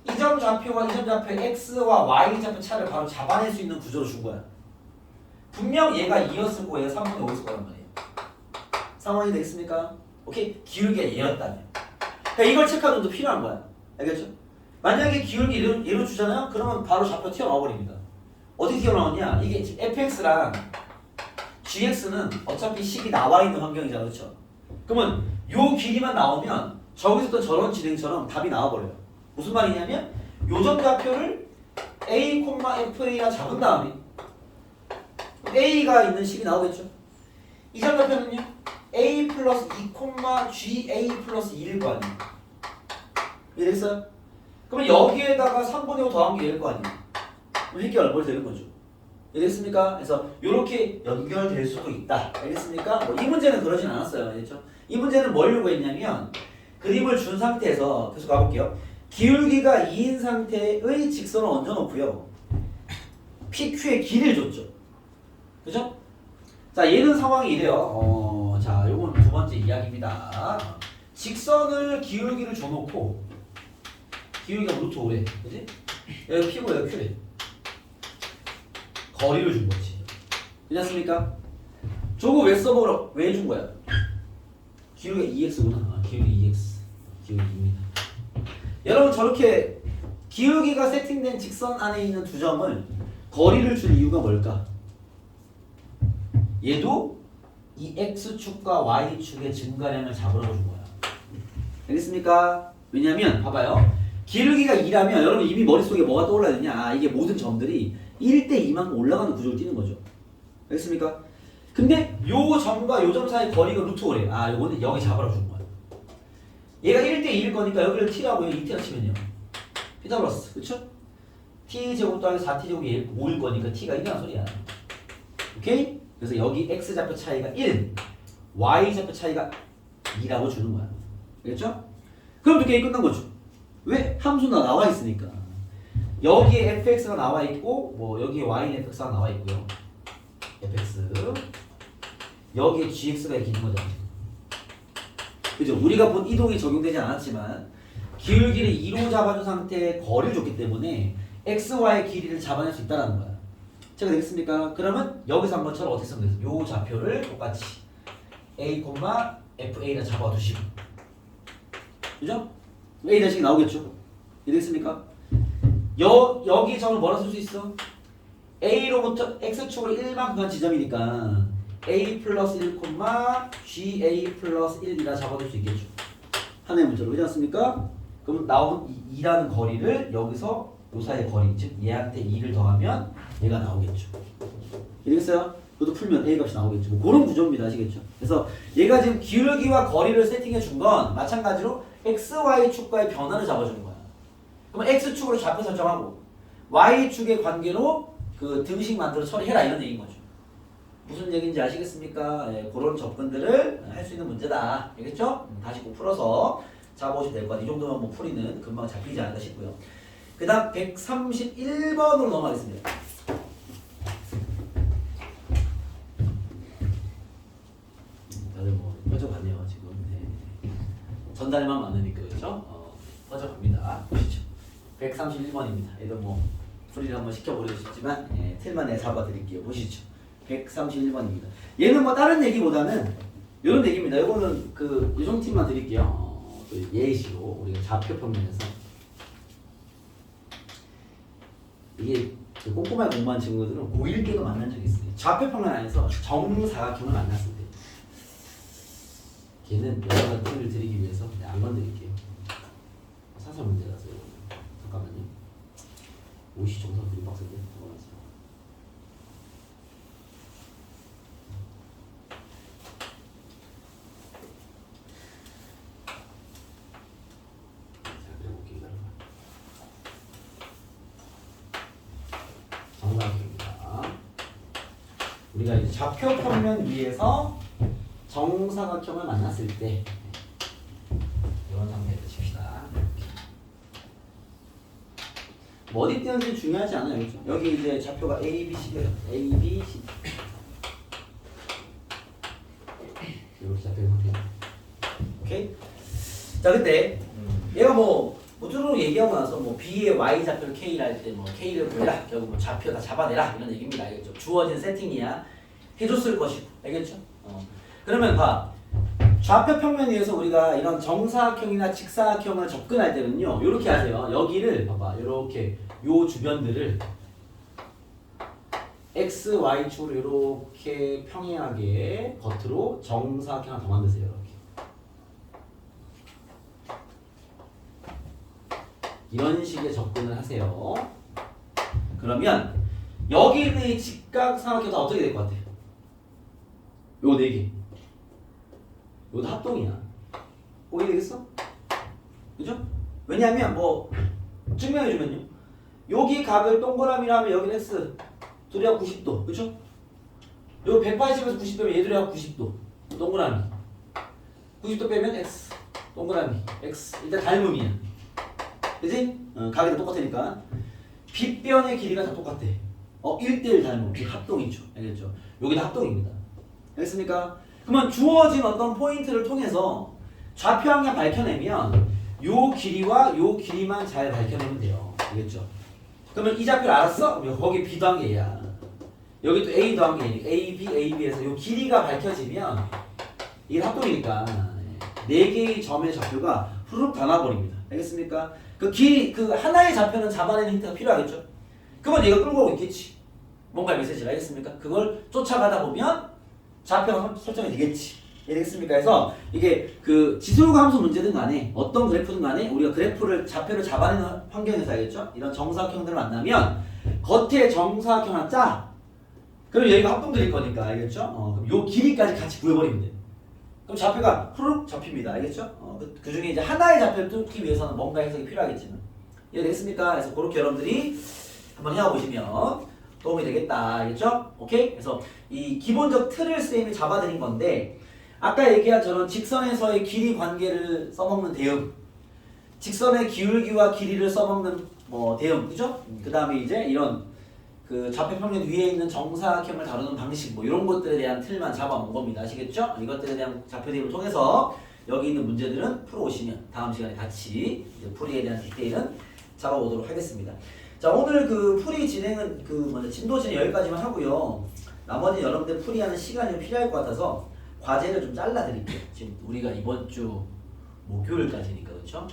이 점 좌표와 이 점 좌표의 x와 y 좌표 차를 바로 잡아낼 수 있는 구조로 준 거야. 분명 얘가 2였을 거고 얘가 3분의 5였을 거란 말이에요. 상황이 되겠습니까? 오케이? 기울기가 얘였다면. 그러니까 이걸 체크하는 것도 필요한 거야. 알겠죠? 만약에 기울기 얘로 주잖아요? 그러면 바로 좌표 튀어나와 버립니다. 어떻게 튀어나오냐? 이게 지금 fx랑 gx는 어차피 식이 나와 있는 환경이잖아, 그렇죠? 그러면 요 길이만 나오면 저기서부터 저런 진행처럼 답이 나와버려요. 무슨 말이냐면 요점 좌표를 a, fA라 잡은 다음에 a가 있는 식이 나오겠죠? 이점 좌표는요? a 플러스 2, ga 플러스 2일 거 아니에요? 이해됐어요? 그러면 여기에다가 3분의 5 더한 게 얘일 거 아니에요? 그럼 이렇게 얼굴 되는 거죠. 알겠습니까? 그래서 이렇게 연결될 수도 있다. 알겠습니까? 이 문제는 그러진 않았어요. 알겠죠? 이 문제는 뭘 요구했냐면 그림을 준 상태에서 계속 가볼게요. 기울기가 2인 상태의 직선을 얹어놓고요. PQ의 길이를 줬죠. 그죠? 자, 얘는 상황이 이래요. 자, 요건 두 번째 이야기입니다. 직선을 기울기를 줘놓고 기울기가 루트 5래. 그지? 여기 P고 여기 Q래. 거리를 준 거지. 괜찮습니까? 저거 왜 써보러 왜 준 거야? 기울기가 2x구나. 기울기 2x. 기울기 2입니다. 여러분 저렇게 기울기가 세팅된 직선 안에 있는 두 점을 거리를 줄 이유가 뭘까? 얘도 이 x축과 y축의 증가량을 잡으라고 준 거야. 알겠습니까? 왜냐면 봐봐요. 기울기가 2라면 여러분 이미 머릿속에 뭐가 떠올라야 되냐? 아, 이게 모든 점들이 1대2만큼 올라가는 구조를 띠는 거죠. 알겠습니까? 근데 요 점과 요 점 사이 거리가 루트 5래. 아, 요거는 여기 잡으라고 준 거야. 얘가 1대2일 거니까 여기를 t라고 해요. 2t라 치면요. 피타 플러스. 그쵸? t제곱 더하기 4t제곱이 5일 거니까 t가 1이라는 소리야. 오케이? 그래서 여기 x좌표 차이가 1, y좌표 차이가 2라고 주는 거야. 알겠죠? 그럼 또 게임 끝난 거죠. 왜? 함수가 나와 있으니까. 여기에 fx가 나와 있고 뭐 여기에 y는 fx가 나와 있고요. fx 여기에 gx가 이렇게 있는 거죠. 그죠? 우리가 본 이동이 적용되지 않았지만 기울기를 2로 잡아준 상태에 거리를 줬기 때문에 x, y의 길이를 잡아낼 수 있다는 거야. 제가 되겠습니까? 그러면 여기서 한 번처럼 어떻게 쓰면 되겠어? 요 좌표를 똑같이 a, fa라 잡아두시고, 그죠? a 대식이 나오겠죠? 이해됐습니까? 여기 점을 뭐라 쓸 수 있어? a로부터 x축으로 1만큼 간 지점이니까 a 플러스 1, ga 플러스 1이라 잡아둘 수 있겠죠. 하나의 문자로. 그렇지 않습니까? 그럼 나온 2라는 거리를 여기서 요 사이의 거리, 즉 얘한테 2를 더하면 얘가 나오겠죠. 이해됐어요? 그것도 풀면 a 값이 나오겠죠. 뭐 그런 구조입니다. 아시겠죠? 그래서 얘가 지금 기울기와 거리를 세팅해 준 건 마찬가지로 x, y 축과의 변화를 잡아주는 거야. 그러면 x축으로 좌표 설정하고 y축의 관계로 그 등식 만들어 처리해라 이런 얘기인 거죠. 무슨 얘기인지 아시겠습니까? 예, 그런 접근들을 할 수 있는 문제다. 알겠죠? 다시 꼭 풀어서 잡아오시면 될 것 같아요. 이 정도면 뭐 풀이는 금방 잡히지 않을까 싶고요. 그 다음 131번으로 넘어가겠습니다. 다들 뭐 빠져가네요 지금. 네. 전달만 많으니까 그렇죠? 빠져갑니다. 보시죠. 131번입니다. 얘도 뭐 풀이를 한번 시켜보려고 싶지만 예, 틀만 내가 잡아드릴게요. 보시죠. 131번입니다. 얘는 뭐 다른 얘기보다는 이런 얘기입니다. 이거는 그 요정팀만 드릴게요. 그 예시로 우리가 좌표 평면에서 이게 그 꼼꼼하게 공부한 친구들은 고1 때도 만난 적이 있어요. 좌표 평면 안에서 정사각형을 만났을 때 걔는 여러 가지 팁을 드리기 위해서 안 건드릴게요. 사설 문제라서 잠깐만요. 50 정도 드리 박스인데 잠깐만요. 자, 그래 볼게요. 정사각형입니다. 우리가 이제 좌표 평면 위에서 정사각형을 만났을 때 이런 상태에서 칩시다. 뭐 어디 띄는지 중요하지 않아요. 그렇죠? 여기 이제 좌표가 A, B, C예요. A, B, C. 이렇게 잡혀 있는 상태예요. 오케이? 자, 그때 얘가 뭐 뚜루루 얘기하고 나서 뭐 B의 Y 좌표를 K라 할 때 뭐 K를 구해라. 결국 뭐 좌표 다 잡아내라 이런 얘기입니다. 알겠죠? 주어진 세팅이야 해줬을 것이고, 알겠죠? 그러면 봐. 좌표 평면 위에서 우리가 이런 정사각형이나 직사각형을 접근할 때는요. 이렇게 하세요. 여기를 봐봐. 이렇게 요 주변들을 x, y 축으로 이렇게 평행하게 겉으로 정사각형 하나 더 만드세요. 이렇게. 이런 식의 접근을 하세요. 그러면 여기 있는 이 직각삼각형 다 어떻게 될 것 같아요? 요 네 개. 요거 다 합동이야. 보게 되겠어? 그죠? 왜냐하면 뭐 증명해주면요. 여기 각을 동그라미로 하면 여기는 x 둘이 합 90도. 그죠? 요 180에서 90 빼면 얘들이 합 90도. 동그라미. 90도 빼면 x. 동그라미. x. 일단 닮음이야. 그지? 각이 다 똑같으니까. 빗변의 길이가 다 똑같대. 1대1 닮음. 이 합동이죠. 알겠죠? 여기 다 합동입니다. 알겠습니까? 그러면 주어진 어떤 포인트를 통해서 좌표 방향 밝혀내면 요 길이와 요 길이만 잘 밝혀내면 돼요. 알겠죠? 그러면 이 좌표를 알았어? 그럼 거기 B 더한 게 얘야. 여기 또 A 더한 게 얘니까 AB에서 요 길이가 밝혀지면 이게 합동이니까 4개의 점의 좌표가 후루룩 다 나와버립니다. 알겠습니까? 그 길이, 그 하나의 좌표는 잡아내는 힌트가 필요하겠죠? 그건 얘가 끌고 오고 있겠지. 뭔가 메시지를 알겠습니까? 그걸 쫓아가다 보면 좌표가 설정이 되겠지. 이해되겠습니까? 그래서 이게 그 지수로가 함수 문제든 간에 어떤 그래프든 간에 우리가 그래프를 좌표를 잡아내는 환경에서 알겠죠? 이런 정사각형들을 만나면 겉에 정사각형 하나 짜. 그럼 여기가 합동될 거니까 알겠죠? 그럼 요 길이까지 같이 구해버리면 돼. 그럼 좌표가 후루룩 잡힙니다. 알겠죠? 그 중에 이제 하나의 좌표를 뚫기 위해서는 뭔가 해석이 필요하겠지만 이해되겠습니까? 그래서 그렇게 여러분들이 한번 해보시면 도움이 되겠다. 알겠죠? 오케이? 그래서 이 기본적 틀을 쌤이 잡아드린 건데 아까 얘기한 저런 직선에서의 길이 관계를 써먹는 대응, 직선의 기울기와 길이를 써먹는 뭐 대응, 그죠? 그 다음에 이제 이런 그 좌표 평면 위에 있는 정사각형을 다루는 방식 뭐 이런 것들에 대한 틀만 잡아온 겁니다. 아시겠죠? 이것들에 대한 좌표 대응을 통해서 여기 있는 문제들은 풀어오시면 다음 시간에 같이 이제 풀이에 대한 디테일은 잡아보도록 하겠습니다. 자, 오늘 그 풀이 진행은 그 먼저 진도 진행 여기까지만 하고요. 나머지 여러분들 풀이하는 시간이 필요할 것 같아서 과제를 좀 잘라드릴게요. 지금 우리가 이번 주 목요일까지니까 그렇죠?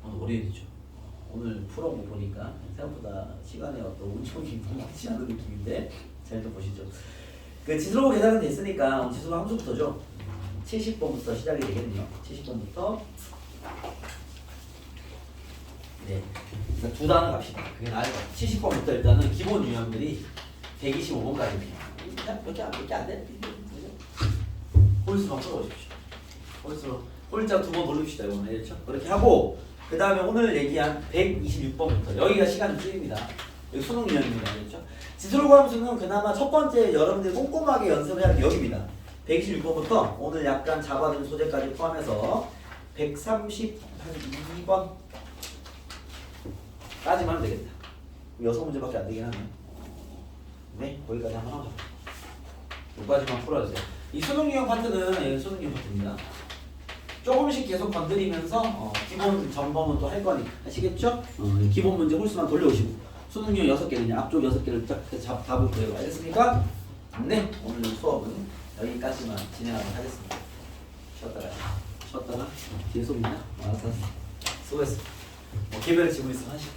오늘 월요일이죠. 오늘 풀어보 보니까 생각보다 시간에 어떤 운총이 많지 않은 느낌인데 잘 좀 보시죠. 그 지수로 계산은 됐으니까 오늘 지수로 함수부터죠. 70번부터 시작이 되겠네요. 70번부터 네, 그러니까 두 단어 갑시다. 그게 나을 것 같아요. 70번부터 일단은 기본 유형들이 125번까지입니다. 몇개 안 돼? 홀수만 풀어보십시오. 홀수로 홀자 2번 돌립시다. 이번에 그렇죠? 그렇게 하고 그 다음에 오늘 얘기한 126번부터 여기가 시간이 줄입니다. 여기 수능 유형입니다. 그렇죠? 지수로 함수는 그나마 첫 번째 여러분들이 꼼꼼하게 연습을 해야 하는 여기입니다. 126번부터 오늘 약간 잡아둔 소재까지 포함해서 132번 까지만 하면 되겠다. 6문제밖에 안 되긴 하네. 네, 거기까지 한번 하자. 여기까지만 풀어주세요. 이 수능 유형 파트는 수능 유형 파트입니다. 조금씩 계속 건드리면서 기본 점검은 또 할 거니까 아시겠죠? 기본 문제 홀수만 돌려오시고 수능 유형 6개 그냥 앞쪽 6개를 딱 답을 보여요. 알겠습니까? 네, 오늘 수업은 여기까지만 진행하도록 하겠습니다. 쉬었다가 뒤에 소리나? 알았어. 수고했어. 개별을 지고 있으면 하시고